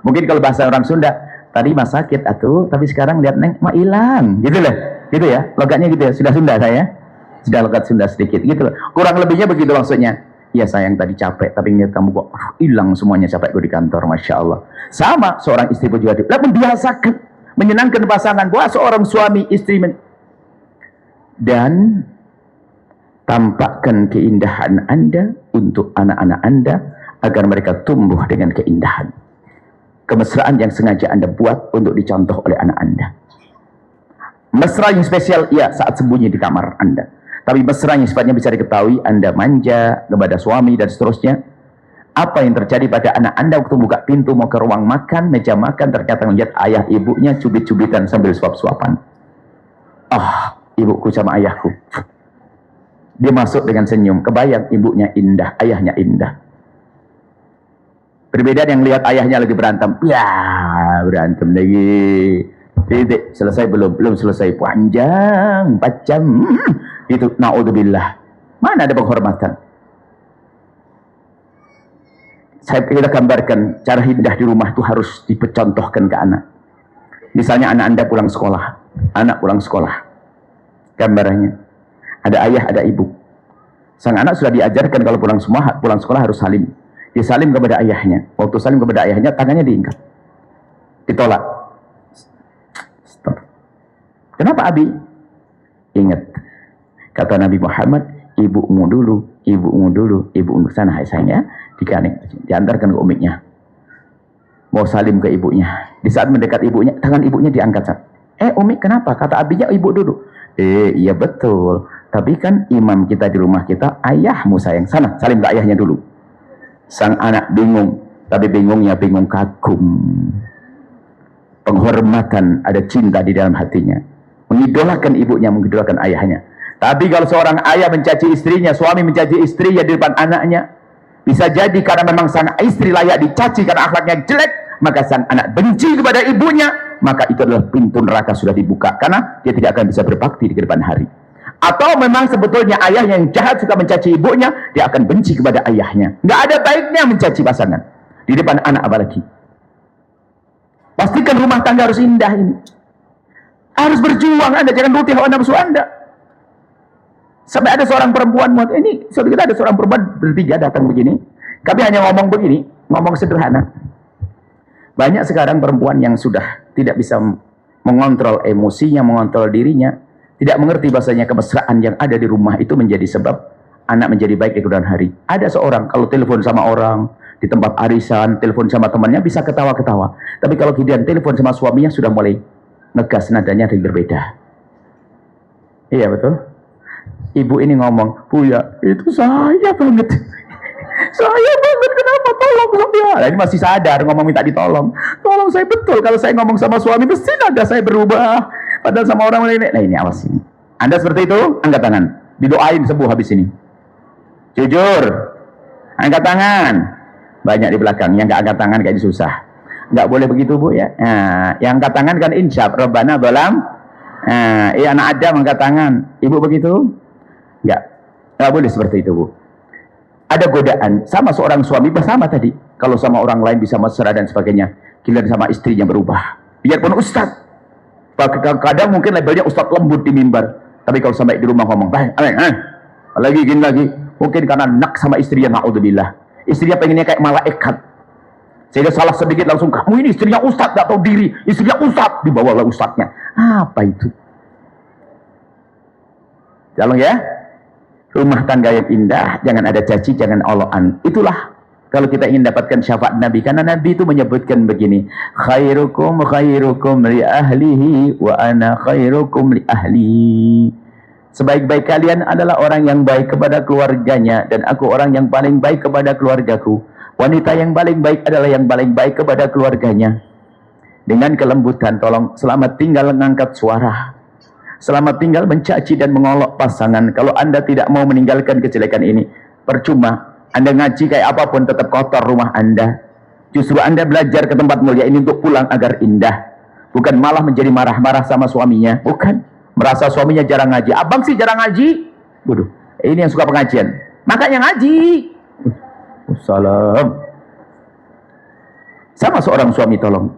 Mungkin kalau bahasa orang Sunda, tadi mas sakit atuh, tapi sekarang lihat neng mah hilang, gitu loh, gitu ya, logatnya gitu ya, sudah Sunda saya, sudah logat Sunda sedikit, gitu loh, kurang lebihnya begitu maksudnya. Iya sayang tadi capek, tapi ngeliat kamu kok hilang semuanya capek gue di kantor, Masya Allah. Sama seorang istri pun juga membiasakan, menyenangkan pasangan, buat seorang suami istri dan tampakkan keindahan anda untuk anak-anak anda agar mereka tumbuh dengan keindahan. Kemesraan yang sengaja anda buat untuk dicontoh oleh anak anda. Mesra yang spesial, ya saat sembunyi di kamar anda. Tapi mesra yang sifatnya bisa diketahui, anda manja kepada suami dan seterusnya. Apa yang terjadi pada anak anda waktu buka pintu mau ke ruang makan, meja makan, ternyata melihat ayah ibunya cubit-cubitan sambil suap-suapan. Ibuku sama ayahku. Dia masuk dengan senyum, kebayang ibunya indah, ayahnya indah. Berbeda yang lihat ayahnya lagi berantem, ya berantem lagi, titik, selesai belum selesai, panjang 4 jam, itu naudzubillah, mana ada penghormatan. Kita gambarkan cara indah di rumah itu harus dicontohkan ke anak. Misalnya anak anda anak pulang sekolah, gambarannya ada ayah ada ibu, sang anak sudah diajarkan kalau pulang sekolah harus salim. Dia salim kepada ayahnya. Waktu salim kepada ayahnya, tangannya diingkat, ditolak. Stop. Kenapa Abi? Ingat kata Nabi Muhammad, ibumu dulu, ibumu sana, hai sayang ya, diantarkan ke umiknya. Mau salim ke ibunya, di saat mendekat ibunya, tangan ibunya diangkat. Umik kenapa? Kata abinya ibu dulu. Iya betul, tapi kan imam kita di rumah kita ayahmu sayang, sana salim ke ayahnya dulu. Sang anak bingung, tapi bingungnya bingung kagum, penghormatan, ada cinta di dalam hatinya, mengidolakan ibunya, mengidolakan ayahnya. Tapi kalau seorang ayah mencaci istrinya, suami mencaci istrinya di depan anaknya, bisa jadi karena memang sang istri layak dicaci karena akhlaknya jelek, maka sang anak benci kepada ibunya, maka itu adalah pintu neraka sudah dibuka, karena dia tidak akan bisa berbakti di kedepan hari. Atau memang sebetulnya ayah yang jahat suka mencaci ibunya, dia akan benci kepada ayahnya. Nggak ada baiknya mencaci pasangan di depan anak apalagi. Pastikan rumah tangga harus indah ini. Harus berjuang Anda, jangan nuruti hawa nafsu Anda. Sampai ada seorang perempuan, ini suatu kita ada seorang perempuan bertiga datang begini. Kami hanya ngomong begini, ngomong sederhana. Banyak sekarang perempuan yang sudah tidak bisa mengontrol emosinya, mengontrol dirinya, tidak mengerti bahasanya kemesraan yang ada di rumah itu menjadi sebab anak menjadi baik di kemudian hari. Ada seorang kalau telepon sama orang di tempat arisan, telepon sama temannya bisa ketawa-ketawa. Tapi kalau kemudian telepon sama suaminya sudah mulai ngegas, nadanya ada yang berbeda. Iya betul. Ibu ini ngomong, "Bu ya, itu saya banget. Saya banget, kenapa? Tolong saya." Nah, ini masih sadar ngomong minta ditolong. Tolong saya betul. Kalau saya ngomong sama suami mesti nada saya berubah. Padahal sama orang lain. Nah ini awas ini. Anda seperti itu, angkat tangan. Didoain sembuh habis ini. Jujur. Angkat tangan. Banyak di belakang. Yang nggak angkat tangan kayaknya susah. Nggak boleh begitu Bu ya. Nah, yang angkat tangan kan insyaf. Rabbana balam. Nah, anak Adam angkat tangan. Ibu begitu? Nggak boleh seperti itu Bu. Ada godaan. Sama seorang suami bersama tadi. Kalau sama orang lain bisa mesra dan sebagainya. Giliran sama istrinya berubah. Biarpun ustadz. Kadang mungkin labelnya ustadz lembut di mimbar. Tapi kalau sampai di rumah ngomong, lagi gini lagi. Mungkin karena nak sama istrinya, na'udzubillah. Istrinya pengennya kayak malaikat. Sehingga salah sedikit langsung, kamu ini istrinya ustadz, gak tahu diri. Istrinya ustadz, dibawalah ustadznya. Apa itu? Tolong ya. Rumah tangga yang indah, jangan ada caci, jangan oloan. Itulah kalau kita ingin dapatkan syafaat Nabi. Karena Nabi itu menyebutkan begini, khairukum khairukum li ahlihi wa ana khairukum li ahli. Sebaik-baik kalian adalah orang yang baik kepada keluarganya, dan aku orang yang paling baik kepada keluargaku. Wanita yang paling baik adalah yang paling baik kepada keluarganya. Dengan kelembutan, tolong selamat tinggal mengangkat suara. Selamat tinggal mencaci dan mengolok pasangan. Kalau Anda tidak mau meninggalkan kejelekan ini, percuma. Anda ngaji kayak apapun tetap kotor rumah Anda. Justru Anda belajar ke tempat mulia ini untuk pulang agar indah. Bukan malah menjadi marah-marah sama suaminya. Bukan. Merasa suaminya jarang ngaji. Abang sih jarang ngaji. Waduh, ini yang suka pengajian. Makanya ngaji. Salam. Sama seorang suami tolong.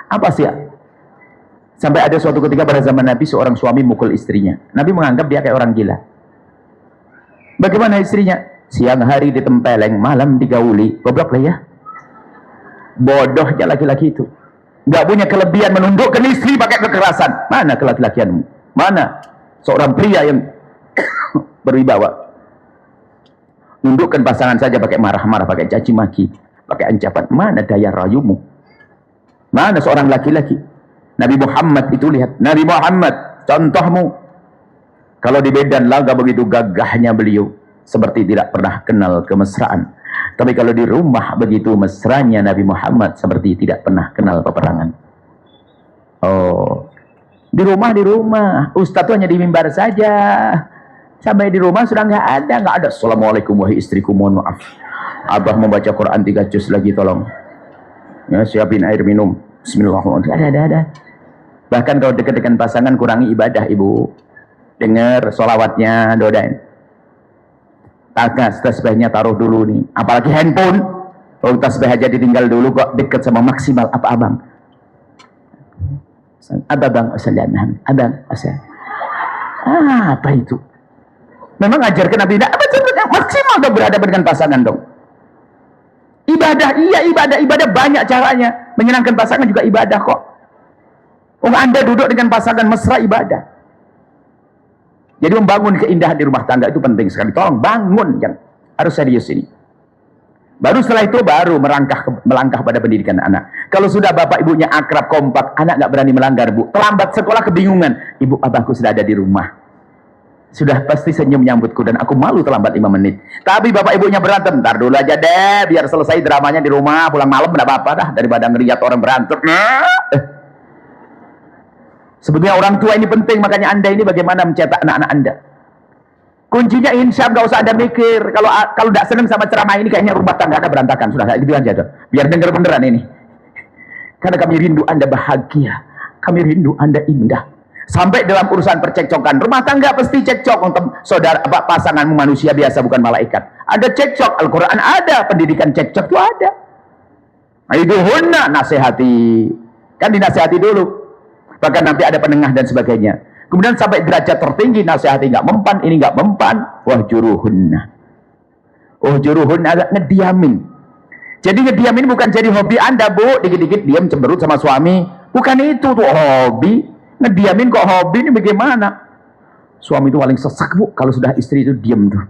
Apa sih ya? Sampai ada suatu ketika pada zaman Nabi seorang suami mukul istrinya. Nabi menganggap dia kayak orang gila. Bagaimana istrinya? Siang hari ditempeleng, malam digauli. Goblok lah ya. Bodohnya laki-laki itu. Gak punya kelebihan menundukkan istri pakai kekerasan. Mana kelaki-lakianmu? Mana seorang pria yang berwibawa? Nundukkan pasangan saja pakai marah-marah, pakai caci maki, pakai ancaman. Mana daya rayumu? Mana seorang laki-laki? Nabi Muhammad itu lihat. Nabi Muhammad, contohmu. Kalau di Medan laga begitu gagahnya beliau. Seperti tidak pernah kenal kemesraan. Tapi kalau di rumah begitu mesranya Nabi Muhammad seperti tidak pernah kenal peperangan. Oh, di rumah. Ustaz itu hanya di mimbar saja. Sampai di rumah sudah nggak ada. Assalamualaikum wahai istriku, mohon maaf. Abah membaca Quran 3 juz lagi tolong. Ya, siapin air minum. Bismillahirrahmanirrahim. Ada. Bahkan kalau dekat dengan pasangan kurangi ibadah ibu. Dengar sholawatnya, doain. Tasbihnya taruh dulu nih. Apalagi handphone. Kalau tasbih aja ditinggal dulu kok dekat sama maksimal. Apa abang? Abang assalamualaikum. Abang assalamualaikum. Apa itu? Memang ajarkan Nabi maksimal dong berhadapan dengan pasangan dong. Ibadah, iya ibadah banyak caranya. Menyenangkan pasangan juga ibadah kok. Anda duduk dengan pasangan mesra ibadah. Jadi membangun keindahan di rumah tangga itu penting sekali. Tolong bangun, yang harus serius ini. Baru setelah itu baru melangkah pada pendidikan anak. Kalau sudah bapak ibunya akrab kompak, anak nggak berani melanggar bu. Terlambat sekolah kebingungan. Ibu abahku sudah ada di rumah. Sudah pasti senyum menyambutku dan aku malu terlambat 5 menit. Tapi bapak ibunya berantem. Ntar dulu aja deh, biar selesai dramanya di rumah. Pulang malam nggak apa-apa dah daripada ngeliat orang berantem. Sebetulnya orang tua ini penting, makanya Anda ini bagaimana mencetak anak-anak Anda. Kuncinya insya Allah, nggak usah Anda mikir. Kalau tidak senang sama ceramah ini, kayaknya rumah tangga Anda berantakan. Sudah, kayak gitu aja tuh. Biar dengar beneran ini. Karena kami rindu Anda bahagia. Kami rindu Anda indah. Sampai dalam urusan percekcokan rumah tangga pasti cekcok untuk saudara pasanganmu manusia biasa bukan malaikat. Ada cekcok, Al-Quran ada, pendidikan cekcok itu ada. Aiduhunna, nasihati, kan dinasihati dulu. Bahkan nanti ada penengah dan sebagainya. Kemudian sampai derajat tertinggi nasihati nggak mempan, ini nggak mempan, wahjuruhunna. Wahjuruhunna agak ngediamin. Jadi ngediamin bukan jadi hobi Anda, Bu, dikit-dikit diam cemberut sama suami. Bukan itu tuh hobi. Ngediamin kok hobi, ini bagaimana? Suami itu paling sesak, Bu, kalau sudah istri itu diam tuh.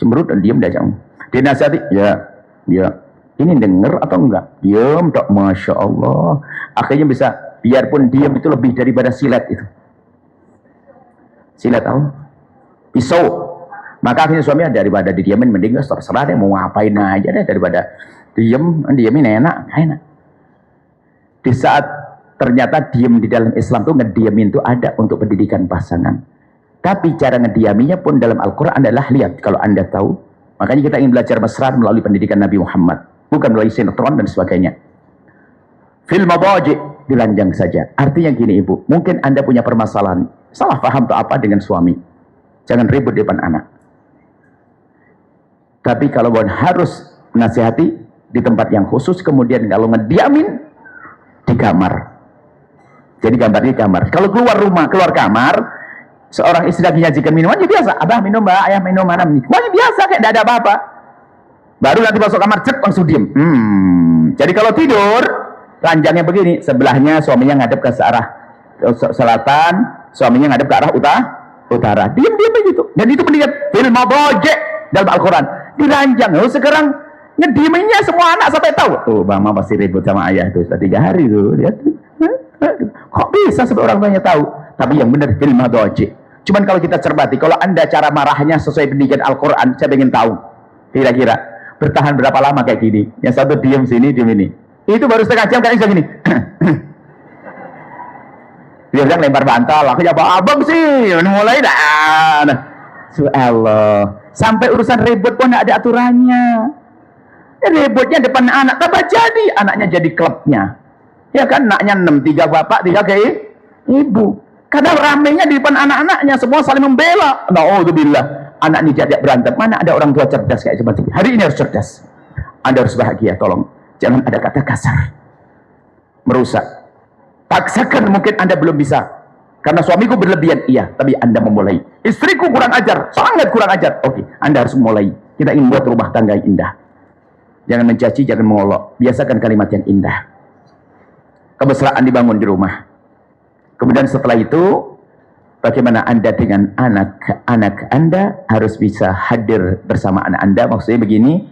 Cemberut dan diam dah jangan. Dia nasihati, ya. Ini denger atau enggak? Diam, dok, Masya Allah. Akhirnya bisa, biarpun diam itu lebih daripada silet itu. Silet tahu? Pisau. Maka akhirnya suami daripada didiamin, mending terserah deh, mau ngapain aja deh, daripada diamin enak. Di saat ternyata diam di dalam Islam tuh ngediamin tuh ada untuk pendidikan pasangan. Tapi cara ngediaminya pun dalam Al-Quran adalah, lihat kalau Anda tahu, makanya kita ingin belajar mesra melalui pendidikan Nabi Muhammad, bukan melalui sinetron dan sebagainya. Fil madaji, dilanjang saja. Artinya gini Ibu, mungkin Anda punya permasalahan, salah paham atau apa dengan suami, jangan ribut di depan anak. Tapi kalau harus menasihati di tempat yang khusus, kemudian kalau ngediamin di kamar. Jadi gambarnya di kamar. Kalau keluar rumah, keluar kamar, seorang istri lagi nyajikan minuman, ya biasa. Abah minum, Mbak, ayah minum, mana minum. Wah, biasa, kayak tidak ada apa-apa. Baru nanti masuk kamar, cek, langsung diem. Jadi kalau tidur, ranjangnya begini. Sebelahnya suaminya ngadep ke arah selatan, suaminya ngadep ke arah utara. Diem-diem begitu. Dan itu pendidikan fil madaji dalam Al-Quran. Diranjang. Sekarang ngedieminnya semua anak sampai tahu. Tuh, mama pasti ribut sama ayah tuh. Sudah 3 hari tuh. Lihat. Kok bisa sampai orang tuanya tahu? Tapi yang benar fil madaji. Cuman kalau kita cermati, kalau Anda cara marahnya sesuai pendidikan Al-Quran, saya ingin tahu kira-kira bertahan berapa lama kayak gini. Yang satu diem sini, diem ini. Itu baru setengah jam kan bisa gini. Dia bilang lempar bantal, aku jawab abang sih, mulai dah. Subhanallah. Sampai urusan ribut pun ada aturannya. Ributnya depan anak, tambah jadi anaknya jadi klubnya. Ya kan, anaknya 6, 3 bapak, 3 ke ibu. Kadang ramenya di depan anak-anaknya, semua saling membela. Na'udzubillah, anak ini diajak berantem. Mana ada orang tua cerdas kayak seperti ini? Hari ini harus cerdas. Anda harus bahagia, tolong. Jangan ada kata kasar. Merusak. Paksakan, mungkin Anda belum bisa. Karena suamiku berlebihan, iya. Tapi Anda memulai. Istriku kurang ajar, sangat kurang ajar. Oke, Anda harus memulai. Kita ingin buat rumah tangga yang indah. Jangan mencaci, jangan mengolok. Biasakan kalimat yang indah. Kemesraan dibangun di rumah. Kemudian setelah itu, bagaimana Anda dengan anak-anak Anda harus bisa hadir bersama anak Anda. Maksudnya begini,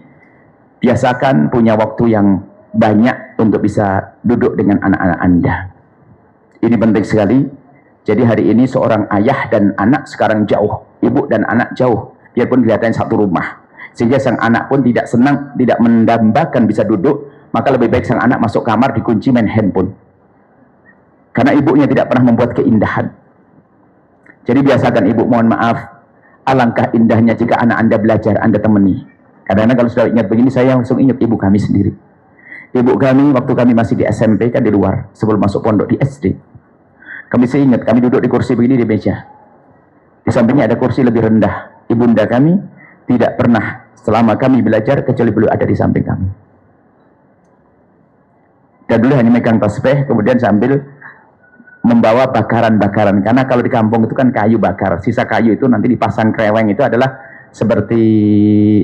biasakan punya waktu yang banyak untuk bisa duduk dengan anak-anak Anda. Ini penting sekali. Jadi hari ini seorang ayah dan anak sekarang jauh. Ibu dan anak jauh. Biarpun kelihatannya satu rumah. Sehingga sang anak pun tidak senang, tidak mendambakan bisa duduk. Maka lebih baik sang anak masuk kamar dikunci main handphone. Karena ibunya tidak pernah membuat keindahan. Jadi biasakan ibu, mohon maaf, alangkah indahnya jika anak Anda belajar, Anda temani. Kadang-kadang kalau sudah ingat begini, saya langsung ingat ibu kami sendiri. Ibu kami waktu kami masih di SMP kan di luar, sebelum masuk pondok di SD. Kami saya ingat, kami duduk di kursi begini di meja. Di sampingnya ada kursi lebih rendah. Ibunda kami tidak pernah selama kami belajar kecuali beliau ada di samping kami. Dan dulu hanya megang tasbih, kemudian sambil membawa bakaran-bakaran. Karena kalau di kampung itu kan kayu bakar. Sisa kayu itu nanti dipasang kreweng, itu adalah seperti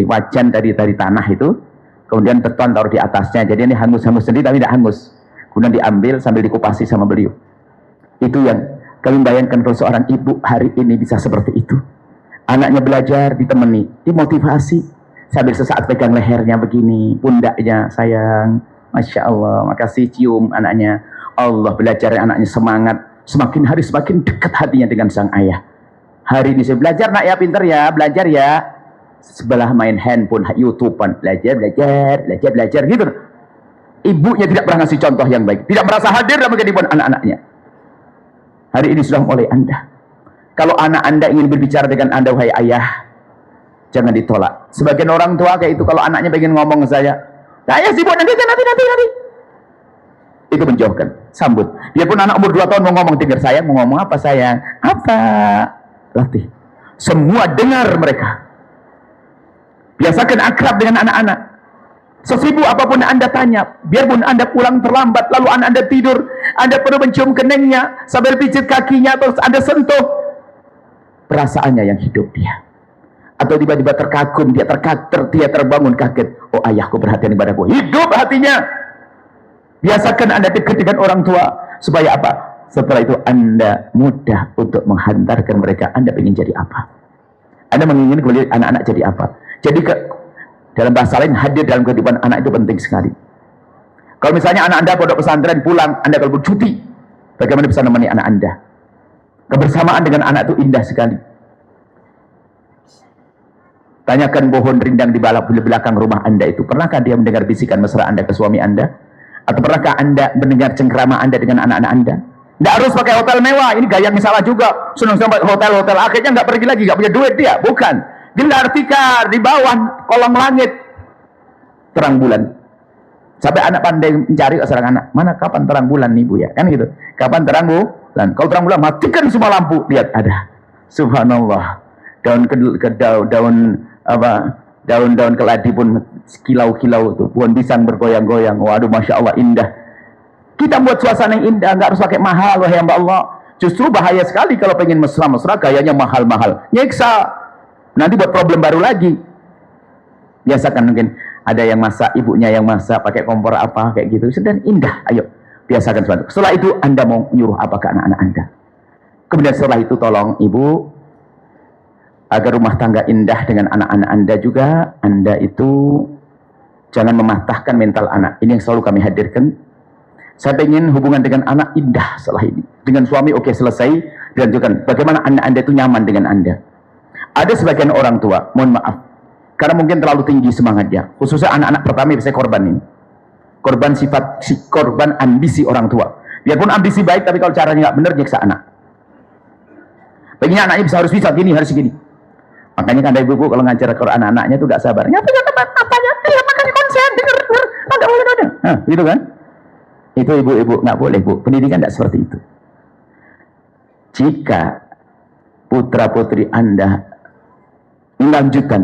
wajan dari tanah itu. Kemudian beton taruh di atasnya. Jadi ini hangus-hangus sendiri tapi tidak hangus. Kemudian diambil sambil dikupasi sama beliau. Itu yang kami bayangkan kalau seorang ibu hari ini bisa seperti itu. Anaknya belajar, ditemani, dimotivasi. Sambil sesaat pegang lehernya begini, pundaknya, sayang, Masya Allah, makasih, cium anaknya. Allah, belajar anaknya semangat. Semakin hari semakin dekat hatinya dengan sang ayah. Hari ini saya belajar, nak ya, pinter ya, belajar ya. Sebelah main handphone, YouTubean, belajar gitu. Ibunya tidak pernah ngasih contoh yang baik. Tidak merasa hadir dalam kehidupan anak-anaknya. Hari ini sudah mulai Anda. Kalau anak Anda ingin berbicara dengan Anda, wahai ayah, jangan ditolak. Sebagian orang tua kayak itu, kalau anaknya pengen ngomong ke saya, ayah sibuk nanti. itu menjauhkan. Sambut. Biarpun anak umur 2 tahun mau ngomong, dengar sayang, mau ngomong apa sayang? Apa? Latih. Semua dengar mereka. Biasakan akrab dengan anak-anak. Sesibuk apapun Anda tanya, biarpun Anda pulang terlambat, lalu Anda tidur, Anda perlu mencium keningnya, sambil pijit kakinya, atau Anda sentuh, perasaannya yang hidup dia. Atau tiba-tiba terkagum, dia terbangun kaget. Oh, ayahku perhatian kepadaku. Hidup hatinya. Biasakan Anda dekat dengan orang tua. Supaya apa? Setelah itu Anda mudah untuk menghantarkan mereka. Anda ingin jadi apa? Anda menginginkan kembali anak-anak jadi apa? Jadi dalam bahasa lain, hadir dalam kehidupan anak itu penting sekali. Kalau misalnya anak Anda pondok pesantren pulang, Anda kalau bercuti, bagaimana bisa menemani anak Anda? Kebersamaan dengan anak itu indah sekali. Tanyakan pohon rindang di belakang rumah Anda itu. Pernahkah dia mendengar bisikan mesra Anda ke suami Anda? Atau pernahkah Anda mendengar cengkrama Anda dengan anak-anak Anda? Tidak harus pakai hotel mewah. Ini gaya yang salah juga. Senang-senang hotel-hotel. Akhirnya nggak pergi lagi. Nggak punya duit dia. Bukan. Gelar tikar di bawah kolong langit. Terang bulan. Sampai anak pandai mencari seorang anak. Mana kapan terang bulan nih Bu ya? Kan gitu. Kapan terang bulan? Kalau terang bulan matikan semua lampu. Lihat ada. Subhanallah. Daun-daun keladi pun kilau-kilau tuh, pohon pisang bergoyang-goyang. Waduh, masya Allah indah. Kita buat suasana yang indah, nggak harus pakai mahal, wahai hamba Allah. Justru bahaya sekali kalau pengen mesra-mesra gayanya mahal-mahal, nyiksa. Nanti buat problem baru lagi. Biasakan mungkin ada yang masak, ibunya yang masak pakai kompor apa kayak gitu, sedang indah. Ayo biasakan sesuatu. Setelah itu Anda mau nyuruh apa ke anak-anak Anda. Kemudian setelah itu tolong ibu, agar rumah tangga indah dengan anak-anak Anda juga, Anda itu jangan mematahkan mental anak. Ini yang selalu kami hadirkan. Saya ingin hubungan dengan anak indah setelah ini. Dengan suami oke, selesai. Dan juga bagaimana anak Anda itu nyaman dengan Anda. Ada sebagian orang tua, mohon maaf, karena mungkin terlalu tinggi semangatnya. Khususnya anak-anak pertama biasanya korban ini. Korban ambisi orang tua. Biarpun ambisi baik, tapi kalau caranya nggak benar, nyiksa anak. Pengennya anaknya harus bisa gini, harus gini. Makanya kan ada ibu-ibu kalau ngajar ke anak-anaknya tuh gak sabar. Nyapa matanya, makanya konsen, denger. Nggak boleh, nah, gitu kan? Itu ibu-ibu nggak boleh Bu. Pendidikan tidak seperti itu. Jika putra-putri Anda melanjutkan,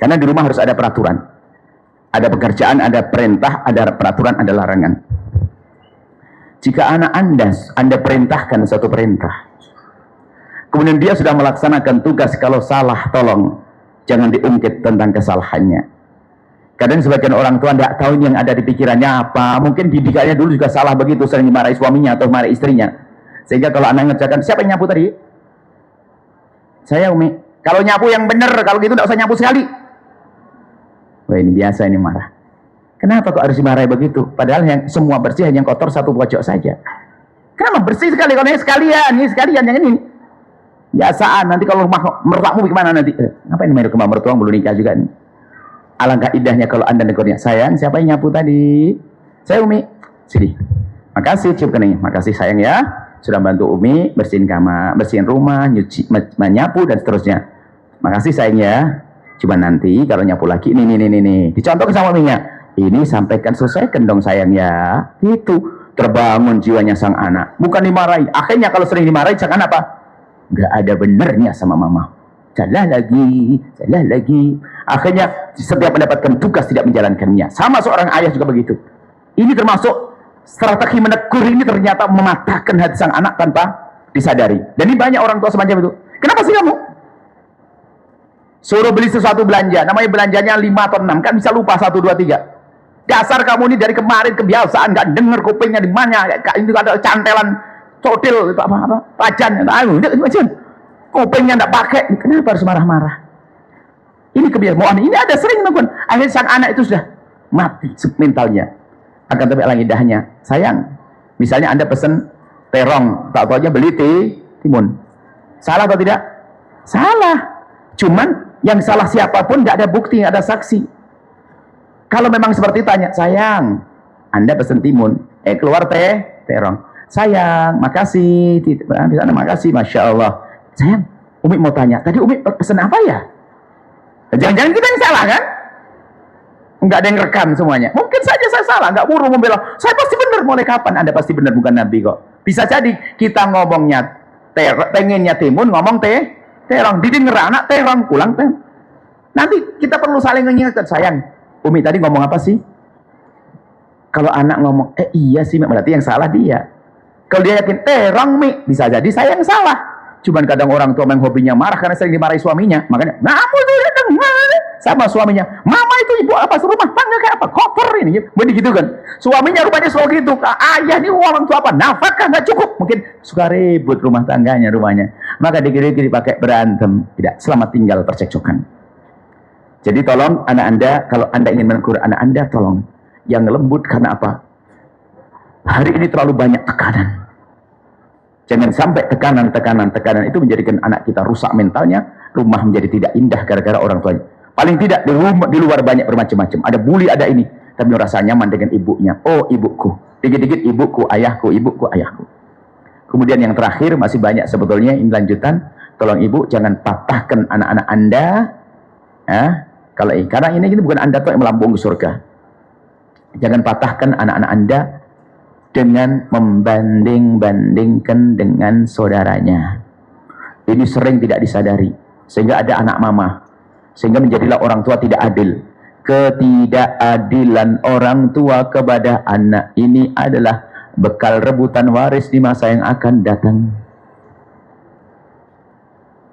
karena di rumah harus ada peraturan. Ada pekerjaan, ada perintah, ada peraturan, ada larangan. Jika anak Anda perintahkan satu perintah, kemudian dia sudah melaksanakan tugas, kalau salah tolong jangan diungkit tentang kesalahannya. Kadang sebagian orang tua tidak tahu yang ada di pikirannya apa. Mungkin didikannya dulu juga salah begitu, sering dimarahi suaminya atau marahi istrinya. Sehingga kalau anak ngerjakan, siapa yang nyapu tadi? Saya Umi. Kalau nyapu yang benar, kalau gitu tidak usah nyapu sekali. Wah ini biasa, ini marah. Kenapa kok harus dimarahi begitu? Padahal yang semua bersih, hanya yang kotor satu pojok saja. Kenapa bersih sekali? Kalau ini sekalian yang ini. Biasaan, nanti kalau rumah mertuamu gimana nanti? Ngapain main ke rumah mertua, belum nikah juga nih. Alangkah indahnya kalau Anda negurnya, sayang, siapa yang nyapu tadi? Saya Umi. Sini. Makasih, cium kening. Makasih sayang ya, sudah bantu Umi bersihin kamar, bersihin rumah, nyuci, menyapu dan seterusnya. Makasih sayang ya. Cuma nanti kalau nyapu lagi, ini. Dicontohkan sama Uminya. Ini sampaikan, selesaikan dong sayang ya. Itu terbangun jiwanya sang anak. Bukan dimarahi. Akhirnya kalau sering dimarahi, jangan apa? Nggak ada benernya sama mama. Salah lagi. Akhirnya setiap mendapatkan tugas tidak menjalankannya. Sama seorang ayah juga begitu. Ini termasuk strategi menegur, ini ternyata mematahkan hati sang anak tanpa disadari. Dan ini banyak orang tua semacam itu. Kenapa sih kamu suruh beli sesuatu belanja, namanya belanjanya 5 atau 6, kan bisa lupa 1, 2, 3. Dasar kamu ini dari kemarin kebiasaan, nggak denger kupingnya di mana, ini ada cantelan codil itu apa pajan, kupingnya nggak pakai. Kenapa harus marah-marah? Ini kebiasaan. Ini ada sering teman. Akhirnya sang anak itu sudah mati mentalnya. Akan tapi alangkah indahnya, sayang, misalnya Anda pesen terong, tak tahu aja beli timun. Salah atau tidak? Salah. Cuman yang salah siapapun nggak ada bukti, nggak ada saksi. Kalau memang seperti tanya, sayang, Anda pesen timun, keluar terong. Sayang, makasih. Di sana makasih, masya Allah. Sayang, Umi mau tanya, tadi Umi pesen apa ya? Jangan-jangan kita yang salah kan? Enggak ada yang rekam semuanya. Mungkin saja saya salah, enggak buru membela. Saya pasti benar. Mulai kapan Anda pasti benar? Bukan Nabi kok. Bisa jadi kita ngomongnya pengennya timun, ngomong terang. Didengar anak terang, pulang terang. Nanti kita perlu saling mengingatkan, sayang. Umi tadi ngomong apa sih? Kalau anak ngomong, iya sih, berarti yang salah dia. Kalau dia yakin, terang Mi, bisa jadi saya yang salah. Cuman kadang orang tua memang hobinya marah karena sering dimarahi suaminya. Makanya, sama suaminya, mama itu ibu apa rumah tangga kayak apa, kotor ini, begitu kan. Suaminya rupanya selalu gitu, ayah ini orang tua apa, nafkah nggak cukup, mungkin suka ribut rumah tangganya, rumahnya. Maka dikiri-kiri pakai berantem, tidak, selamat tinggal percekcokan. Jadi tolong anak Anda, kalau Anda ingin menegur anak Anda, tolong yang lembut. Karena apa? Hari ini terlalu banyak tekanan. Jangan sampai tekanan itu menjadikan anak kita rusak mentalnya, rumah menjadi tidak indah gara-gara orang tuanya. Paling tidak di luar banyak bermacam-macam. Ada bully, ada ini, tapi merasa nyaman dengan ibunya. Oh, ibuku. Dikit-dikit ibuku, ayahku, ibuku, ayahku. Kemudian yang terakhir masih banyak sebetulnya, ini lanjutan. Tolong ibu jangan patahkan anak-anak Anda. Karena ini bukan Anda tuh yang melambung ke surga. Jangan patahkan anak-anak Anda dengan membanding-bandingkan dengan saudaranya. Ini sering tidak disadari, sehingga ada anak mama, sehingga menjadilah orang tua tidak adil. Ketidakadilan orang tua kepada anak ini adalah bekal rebutan waris di masa yang akan datang.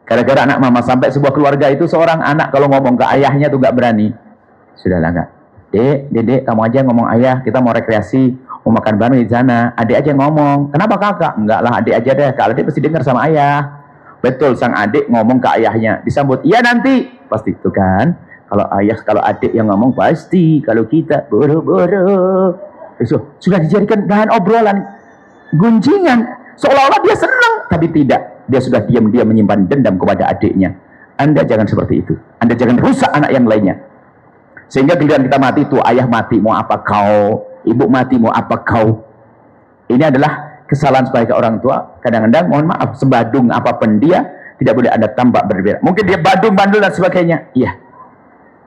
Gara-gara anak mama, sampai sebuah keluarga itu seorang anak kalau ngomong ke ayahnya tuh gak berani. Sudahlah Kak, Dek, kamu aja ngomong ayah, kita mau rekreasi, mau makan bareng di sana. Adik aja ngomong. Kenapa kakak? Enggak lah, adik aja deh. Kalau adik pasti dengar sama ayah. Betul, sang adik ngomong ke ayahnya, disambut, iya nanti. Pasti itu kan. Kalau adik yang ngomong pasti. Kalau kita boro-boro. Sudah dijadikan bahan obrolan, gunjingan. Seolah-olah dia senang, tapi tidak. Dia sudah diam-diam menyimpan dendam kepada adiknya. Anda jangan seperti itu. Anda jangan rusak anak yang lainnya. Sehingga giliran kita mati, tuh ayah mati mau apa kau, ibu mati mau apa kau. Ini adalah kesalahan sebagai orang tua. Kadang-kadang mohon maaf, sebadung apapun dia, tidak boleh Anda tambah berbeda. Mungkin dia badung, bandel dan sebagainya, iya.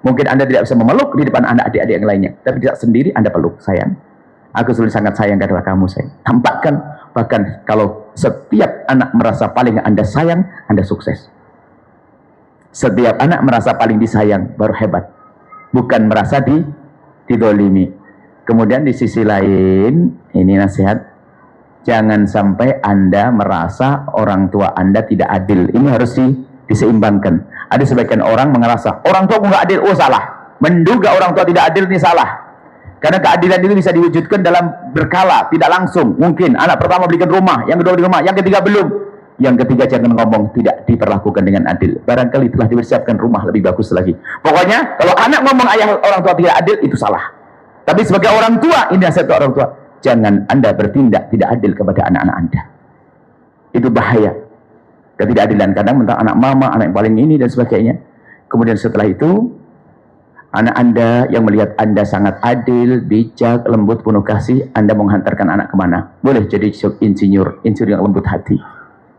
Mungkin Anda tidak bisa memeluk di depan anak adik-adik yang lainnya, tapi tidak sendiri Anda peluk, sayang. Aku selalu sangat sayang karena kamu, sayang. Tampakkan, bahkan kalau setiap anak merasa paling Anda sayang, Anda sukses. Setiap anak merasa paling disayang, baru hebat. Bukan merasa didolimi. Kemudian di sisi lain, ini nasihat, jangan sampai Anda merasa orang tua Anda tidak adil. Ini harus diseimbangkan. Ada sebagian orang merasa, orang tua nggak adil, oh salah. Menduga orang tua tidak adil, ini salah. Karena keadilan itu bisa diwujudkan dalam berkala, tidak langsung. Mungkin anak pertama belikan rumah, yang kedua belikan rumah, yang ketiga belum. Yang ketiga jangan ngomong tidak diperlakukan dengan adil. Barangkali telah dipersiapkan rumah lebih bagus lagi. Pokoknya kalau anak ngomong ayah orang tua tidak adil, itu salah. Tapi sebagai orang tua, ini nasihat orang tua, jangan Anda bertindak tidak adil kepada anak-anak Anda. Itu bahaya. Ketidakadilan kadang tentang anak mama, anak yang paling ini dan sebagainya. Kemudian setelah itu, anak Anda yang melihat Anda sangat adil, bijak, lembut, penuh kasih, Anda menghantarkan anak kemana? Boleh jadi insinyur yang lembut hati,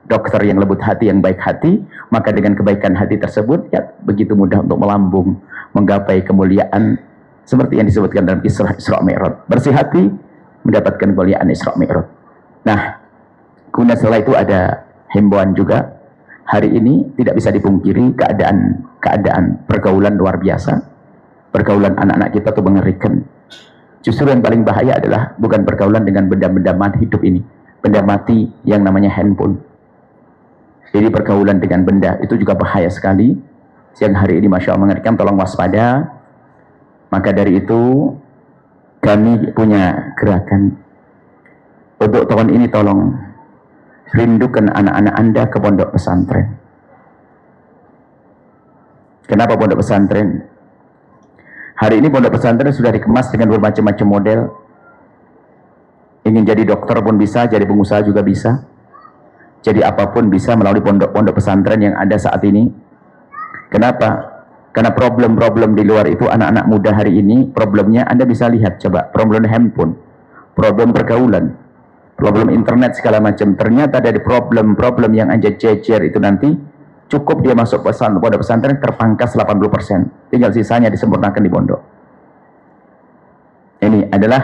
dokter yang lembut hati, yang baik hati. Maka dengan kebaikan hati tersebut, ya begitu mudah untuk melambung, menggapai kemuliaan seperti yang disebutkan dalam Isra Mi'raj. Bersih hati mendapatkan kemuliaan Isra Mi'raj. Nah, kemudian setelah itu ada himbauan juga. Hari ini tidak bisa dipungkiri keadaan pergaulan luar biasa. Pergaulan anak-anak kita itu mengerikan. Justru yang paling bahaya adalah bukan pergaulan dengan benda-benda mati hidup ini, benda mati yang namanya handphone. Jadi pergaulan dengan benda itu juga bahaya sekali. Yang hari ini Masya Allah mengerikan, tolong waspada. Maka dari itu kami punya gerakan untuk tahun ini, tolong rindukan anak-anak Anda ke pondok pesantren. Kenapa pondok pesantren? Hari ini pondok pesantren sudah dikemas dengan bermacam-macam model. Ingin jadi dokter pun bisa, jadi pengusaha juga bisa. Jadi apapun bisa melalui pondok-pondok pesantren yang ada saat ini. Kenapa? Karena problem-problem di luar itu anak-anak muda hari ini, problemnya Anda bisa lihat, coba, problem handphone, problem pergaulan, problem internet segala macam. Ternyata dari problem-problem yang Anda jejer itu nanti cukup dia masuk pondok pesantren terpangkas 80%, tinggal sisanya disempurnakan di pondok. Ini adalah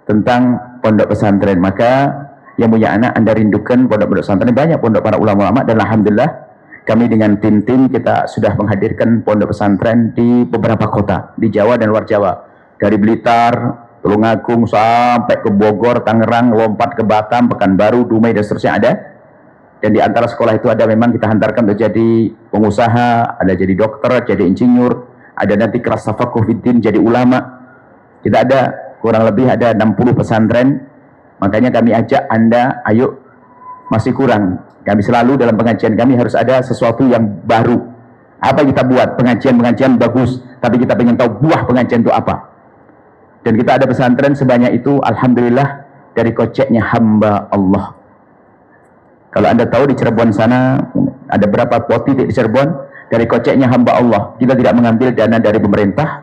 tentang pondok pesantren. Maka yang punya anak, Anda rindukan pondok-pondok pesantren. Banyak pondok para ulama-ulama, dan alhamdulillah kami dengan tim-tim kita sudah menghadirkan pondok pesantren di beberapa kota di Jawa dan luar Jawa, dari Blitar, Tulungagung sampai ke Bogor, Tangerang, lompat ke Batam, Pekanbaru, Dumai, dan seterusnya ada. Dan di antara sekolah itu ada memang kita hantarkan untuk jadi pengusaha, ada jadi dokter, jadi insinyur, ada nanti kelas tafakuh fiddin, jadi ulama. Kita ada kurang lebih ada 60 pesantren. Makanya kami ajak Anda, ayo, masih kurang. Kami selalu dalam pengajian kami harus ada sesuatu yang baru. Apa kita buat? Pengajian-pengajian bagus, tapi kita ingin tahu buah pengajian itu apa. Dan kita ada pesantren sebanyak itu, alhamdulillah, dari koceknya hamba Allah. Kalau Anda tahu di Cirebon sana, ada berapa titik di Cirebon, dari koceknya hamba Allah. Kita tidak mengambil dana dari pemerintah,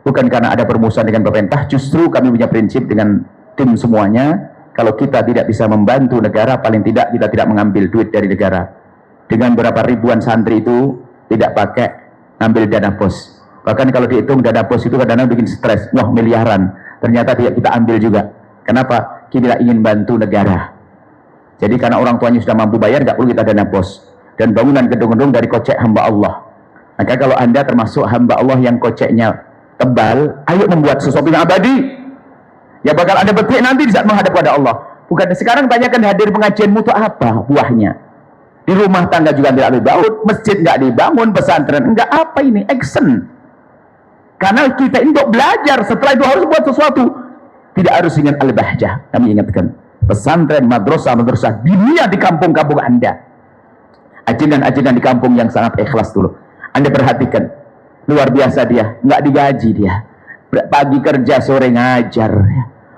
bukan karena ada permusuhan dengan pemerintah, justru kami punya prinsip dengan tim semuanya, kalau kita tidak bisa membantu negara, paling tidak kita tidak mengambil duit dari negara. Dengan berapa ribuan santri itu, tidak pakai ambil dana pos. Bahkan kalau dihitung dana pos itu kadang-kadang bikin stres, wah miliaran, ternyata tidak kita ambil juga. Kenapa? Kita ingin bantu negara. Jadi karena orang tuanya sudah mampu bayar, nggak perlu kita dana pos. Dan bangunan gedung-gedung dari kocek hamba Allah. Maka kalau Anda termasuk hamba Allah yang koceknya tebal, ayo membuat sesuatu yang abadi. Ya bakal Anda petik nanti di saat menghadap pada Allah. Bukan sekarang tanyakan hadir pengajianmu itu apa buahnya. Di rumah tangga juga tidak dibangun, masjid nggak dibangun, pesantren enggak, apa ini? Action. Karena kita ini untuk belajar, setelah itu harus buat sesuatu. Tidak harus dengan al-bahjah. Kami ingatkan, pesantren, madrasah dunia di kampung-kampung Anda. Ajinan-ajinan di kampung yang sangat ikhlas dulu. Anda perhatikan, luar biasa dia, nggak digaji dia. Pagi kerja, sore ngajar.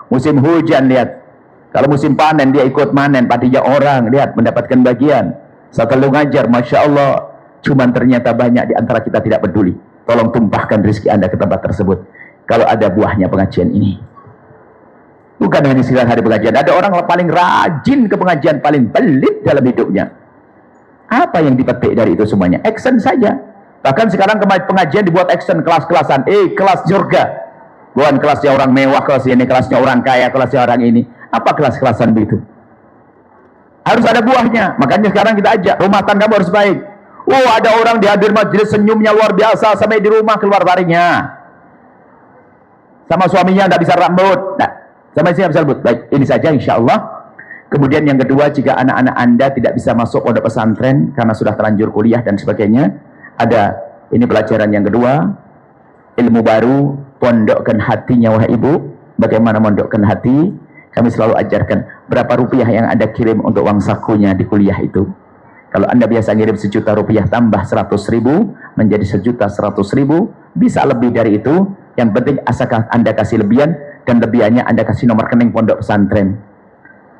Musim hujan, lihat. Kalau musim panen, dia ikut manen. Padinya orang, lihat, mendapatkan bagian. Setelah ngajar, Masya Allah. Cuman ternyata banyak di antara kita tidak peduli. Tolong tumpahkan rezeki Anda ke tempat tersebut. Kalau ada buahnya pengajian ini. Bukan hanya sekedar hari pengajian. Ada orang paling rajin ke pengajian, paling pelit dalam hidupnya. Apa yang dipetik dari itu semuanya? Action saja. Bahkan sekarang pengajian dibuat action, kelas-kelasan. Kelas surga. Bukan kelasnya orang mewah, kelas ini, kelasnya orang kaya, kelasnya orang ini. Apa kelas-kelasan begitu? Harus ada buahnya. Makanya sekarang kita ajak, rumah tangga harus baik. Oh, ada orang dihadir majelis senyumnya luar biasa, sampai di rumah keluar taringnya. Sama suaminya tidak bisa rambut. Nah, sama istrinya bisa rambut. Baik, ini saja insya Allah. Kemudian yang kedua, jika anak-anak Anda tidak bisa masuk pondok pesantren karena sudah terlanjur kuliah dan sebagainya, ada ini pelajaran yang kedua, ilmu baru, pondokkan hatinya wahai ibu. Bagaimana mondokkan hati? Kami selalu ajarkan berapa rupiah yang Anda kirim untuk uang sakunya di kuliah itu. Kalau Anda biasa ngirim 1 juta rupiah tambah 100.000 menjadi 1.100.000, bisa lebih dari itu. Yang penting asalkan Anda kasih lebihan, dan lebihannya Anda kasih nomor rekening pondok pesantren.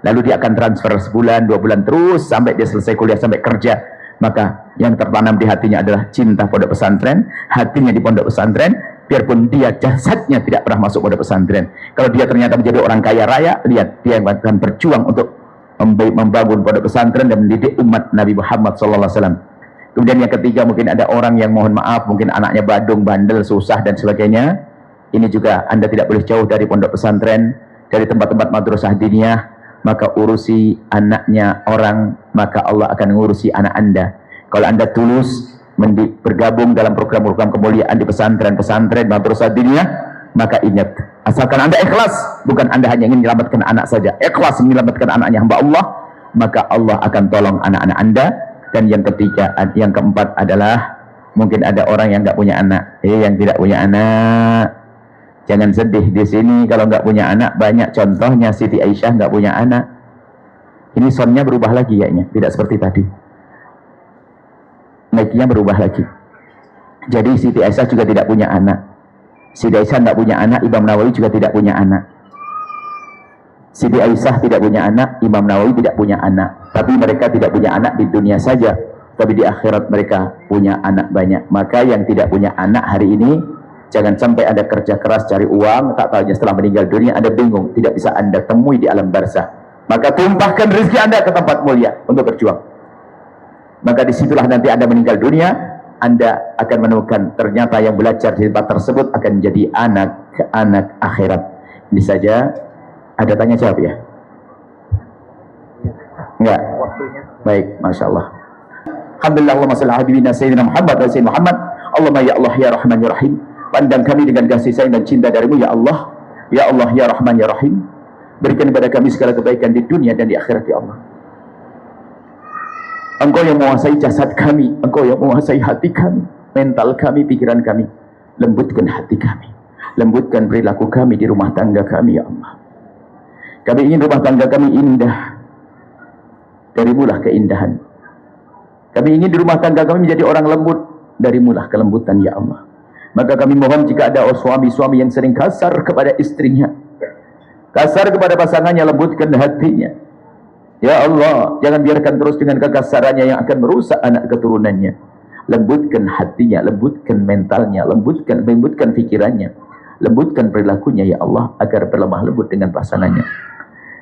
Lalu dia akan transfer sebulan, 2 bulan terus sampai dia selesai kuliah, sampai kerja. Maka yang tertanam di hatinya adalah cinta pondok pesantren, hatinya di pondok pesantren, biarpun dia jasadnya tidak pernah masuk pondok pesantren. Kalau dia ternyata menjadi orang kaya raya, lihat dia akan berjuang untuk membangun pondok pesantren dan mendidik umat Nabi Muhammad SAW. Kemudian yang ketiga, mungkin ada orang yang mohon maaf, mungkin anaknya badung, bandel, susah dan sebagainya. Ini juga Anda tidak boleh jauh dari pondok pesantren, dari tempat-tempat madrasah diniyah. Maka urusi anaknya orang, maka Allah akan mengurusi anak Anda. Kalau Anda tulus bergabung dalam program-program kemuliaan di pesantren-pesantren madrasah diniyah, maka ingat, asalkan Anda ikhlas, bukan Anda hanya ingin menyelamatkan anak saja, ikhlas menyelamatkan anaknya hamba Allah, maka Allah akan tolong anak-anak Anda. Dan yang ketiga, yang keempat adalah mungkin ada orang yang nggak punya anak, yang tidak punya anak. Jangan sedih di sini kalau nggak punya anak. Banyak contohnya. Siti Aisyah nggak punya anak. Ini soundnya berubah lagi kayaknya, tidak seperti tadi. Mic-nya berubah lagi. Jadi Siti Aisyah juga tidak punya anak. Siti Aisyah nggak punya anak. Imam Nawawi juga tidak punya anak. Siti Aisyah tidak punya anak. Imam Nawawi tidak punya anak. Tapi mereka tidak punya anak di dunia saja, tapi di akhirat mereka punya anak banyak. Maka yang tidak punya anak hari ini, jangan sampai Anda kerja keras cari uang, tak tahunya setelah meninggal dunia Anda bingung, tidak bisa Anda temui di alam barzah. Maka tumpahkan rezeki Anda ke tempat mulia untuk berjuang. Maka disitulah nanti Anda meninggal dunia, Anda akan menemukan ternyata yang belajar di tempat tersebut akan menjadi anak-anak akhirat. Ini saja. Ada tanya jawab ya? Enggak? Baik, Masya Allah. Alhamdulillah, Allahumma salli ala habibina Sayyidina Muhammad wa Sayyidina Muhammad. Allahumma ya Allah ya Rahman ya Rahim, pandang kami dengan kasih sayang dan cinta darimu ya Allah. Ya Allah ya Rahman ya Rahim, berikan kepada kami segala kebaikan di dunia dan di akhirat ya Allah. Engkau yang menguasai jasad kami, Engkau yang menguasai hati kami, mental kami, pikiran kami. Lembutkan hati kami, lembutkan perilaku kami di rumah tangga kami ya Allah. Kami ingin rumah tangga kami indah, darimulah keindahan. Kami ingin di rumah tangga kami menjadi orang lembut, darimulah kelembutan ya Allah. Maka kami mohon jika ada suami-suami yang sering kasar kepada istrinya, kasar kepada pasangannya, lembutkan hatinya ya Allah. Jangan biarkan terus dengan kekasarannya yang akan merusak anak keturunannya. Lembutkan hatinya, lembutkan mentalnya, lembutkan pikirannya, lembutkan perilakunya ya Allah, agar berlemah lembut dengan pasangannya.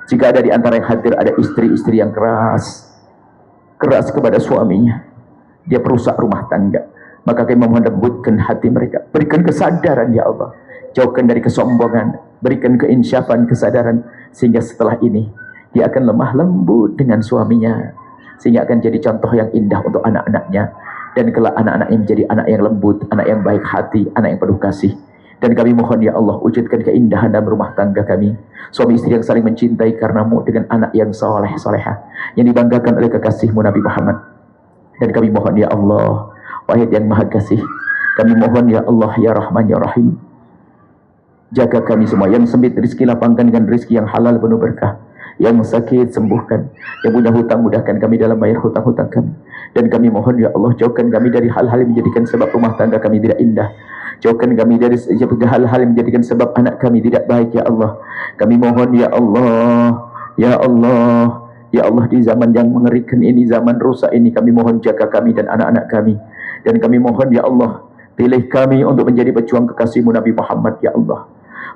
Jika ada di antara yang hadir ada istri-istri yang keras kepada suaminya, dia perusak rumah tangga, maka kami memohon lembutkan hati mereka, berikan kesadaran ya Allah, jauhkan dari kesombongan, berikan keinsyafan, kesadaran, sehingga setelah ini dia akan lemah lembut dengan suaminya, sehingga akan jadi contoh yang indah untuk anak-anaknya, dan kelak anak-anaknya menjadi anak yang lembut, anak yang baik hati, anak yang penuh kasih. Dan kami mohon ya Allah, wujudkan keindahan dalam rumah tangga kami, suami istri yang saling mencintai karenamu, dengan anak yang soleh solehah yang dibanggakan oleh kekasihmu Nabi Muhammad. Dan kami mohon ya Allah, Wahid yang Maha Kasih, kami mohon ya Allah ya Rahman ya Rahim, jaga kami semua. Yang sempit rezeki lapangkan dengan rezeki yang halal penuh berkah, yang sakit sembuhkan, yang punya hutang mudahkan kami dalam bayar hutang-hutang kami. Dan kami mohon ya Allah, jauhkan kami dari hal-hal yang menjadikan sebab rumah tangga kami tidak indah, jauhkan kami dari hal-hal yang menjadikan sebab anak kami tidak baik ya Allah. Kami mohon ya Allah, ya Allah, ya Allah, di zaman yang mengerikan ini, zaman rusak ini, kami mohon jaga kami dan anak-anak kami. Dan kami mohon ya Allah, pilih kami untuk menjadi pejuang kekasihmu Nabi Muhammad ya Allah,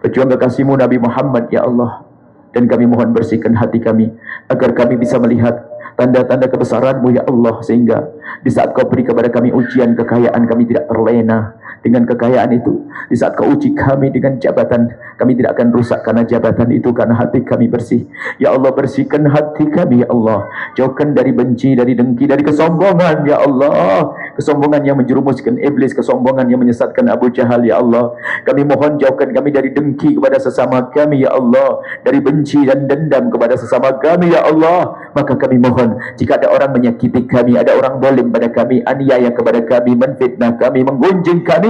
pejuang kekasihmu Nabi Muhammad ya Allah. Dan kami mohon bersihkan hati kami, agar kami bisa melihat tanda-tanda kebesaranmu ya Allah, sehingga di saat kau beri kepada kami ujian kekayaan, kami tidak terlena dengan kekayaan itu. Di saat kau uji kami dengan jabatan, kami tidak akan rusak karena jabatan itu, karena hati kami bersih ya Allah. Bersihkan hati kami ya Allah, jauhkan dari benci, dari dengki, dari kesombongan ya Allah, kesombongan yang menjerumuskan iblis, kesombongan yang menyesatkan Abu Jahal ya Allah. Kami mohon jauhkan kami dari dengki kepada sesama kami ya Allah, dari benci dan dendam kepada sesama kami ya Allah. Maka kami mohon, jika ada orang menyakiti kami, ada orang zalim pada kami, aniaya kepada kami, menfitnah kami, menggunjing kami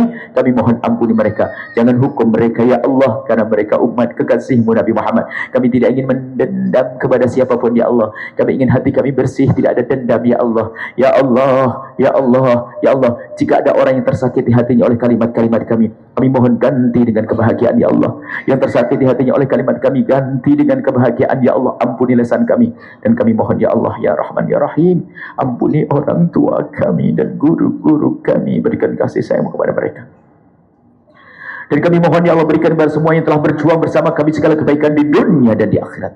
mohon ampuni mereka, jangan hukum mereka ya Allah, karena mereka umat kekasihmu Nabi Muhammad. Kami tidak ingin mendendam kepada siapapun ya Allah, kami ingin hati kami bersih, tidak ada dendam ya Allah. Ya Allah, ya Allah, ya Allah, jika ada orang yang tersakiti hatinya oleh kalimat-kalimat kami mohon ganti dengan kebahagiaan ya Allah. Yang tersakiti hatinya oleh kalimat kami, ganti dengan kebahagiaan ya Allah. Ampuni lisan kami, dan kami mohon ya Allah ya Rahman ya Rahim, ampuni orang tua kami dan guru-guru kami, berikan kasih sayang kepada mereka. Dan kami mohon ya Allah, berikan kepada semua yang telah berjuang bersama kami segala kebaikan di dunia dan di akhirat,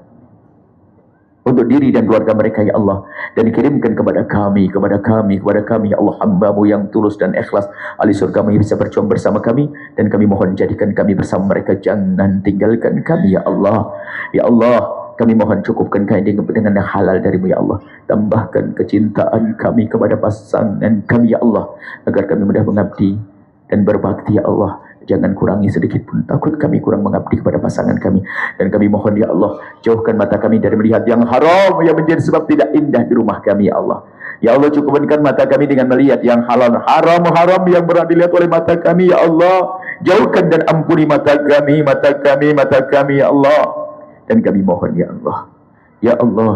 untuk diri dan keluarga mereka ya Allah. Dan kirimkan kepada kami ya Allah, hamba-Mu yang tulus dan ikhlas, ahli surga-Mu yang bisa berjuang bersama kami. Dan kami mohon jadikan kami bersama mereka, jangan tinggalkan kami ya Allah. Ya Allah, kami mohon cukupkan kami dengan yang halal darimu ya Allah. Tambahkan kecintaan kami kepada pasangan kami ya Allah, agar kami mudah mengabdi dan berbakti ya Allah. Jangan kurangi sedikit pun, takut kami kurang mengabdi kepada pasangan kami. Dan kami mohon ya Allah, jauhkan mata kami dari melihat yang haram, yang menjadi sebab tidak indah di rumah kami ya Allah. Ya Allah, cukupkan mata kami dengan melihat yang halal, haram yang berat dilihat oleh mata kami ya Allah. Jauhkan dan ampuni mata kami ya Allah. Dan kami mohon ya Allah, ya Allah,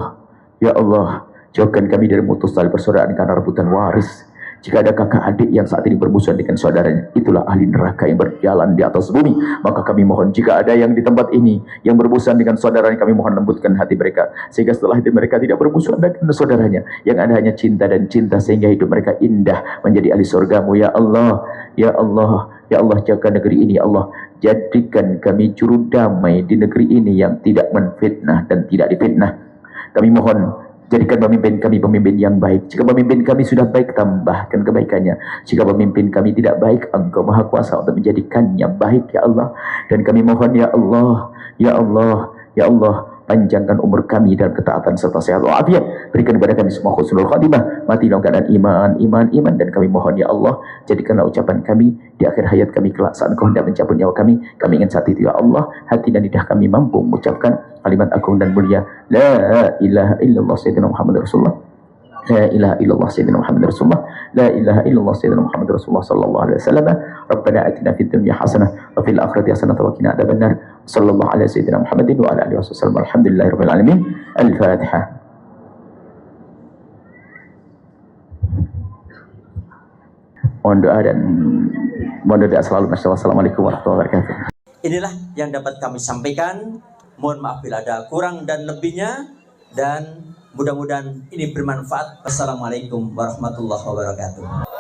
ya Allah, jauhkan kami dari mutus tali persaudaraan karena rebutan waris. Jika ada kakak adik yang saat ini bermusuhan dengan saudaranya, itulah ahli neraka yang berjalan di atas bumi. Maka kami mohon, jika ada yang di tempat ini yang bermusuhan dengan saudaranya, kami mohon lembutkan hati mereka, sehingga setelah hati mereka tidak bermusuhan dengan saudaranya, yang ada hanya cinta dan cinta, sehingga hidup mereka indah menjadi ahli surga-Mu ya Allah. Ya Allah, ya Allah, jaga negeri ini ya Allah. Jadikan kami juru damai di negeri ini yang tidak menfitnah dan tidak difitnah. Kami mohon, jadikan pemimpin kami pemimpin yang baik. Jika pemimpin kami sudah baik, tambahkan kebaikannya. Jika pemimpin kami tidak baik, Engkau Maha Kuasa untuk menjadikannya baik ya Allah. Dan kami mohon ya Allah, Ya Allah, ya Allah, panjangkan umur kami dalam ketaatan serta sehat walafiat. Berikan kepada kami semua husnul khatimah, mati dalam keadaan iman, dan kami mohon ya Allah, jadikanlah ucapan kami di akhir hayat kami kelak saat Engkau hendak mencabut nyawa kami ingin saat itu ya Allah, hati dan lidah kami mampu mengucapkan kalimat agung dan mulia la ilaha illallah sayyidina Muhammad Rasulullah, la ilaha illallah sayyidina Muhammad Rasulullah, la ilaha illallah sayyidina Muhammad Rasulullah sallallahu alaihi wasallam. Rabbana atina fid dunya hasanah wa fil akhirati hasanah wa qina adzabannar. Sallallahu alaihi sayyidina Muhammadin wa ala alihi wasallam. Alhamdulillahirabbil alamin. Al-Fatihah. Mohon doa dan mohon doa selalu. Assalamualaikum warahmatullahi wabarakatuh. Inilah yang dapat kami sampaikan. Mohon maaf bila ada kurang dan lebihnya, dan mudah-mudahan ini bermanfaat. Assalamualaikum warahmatullahi wabarakatuh.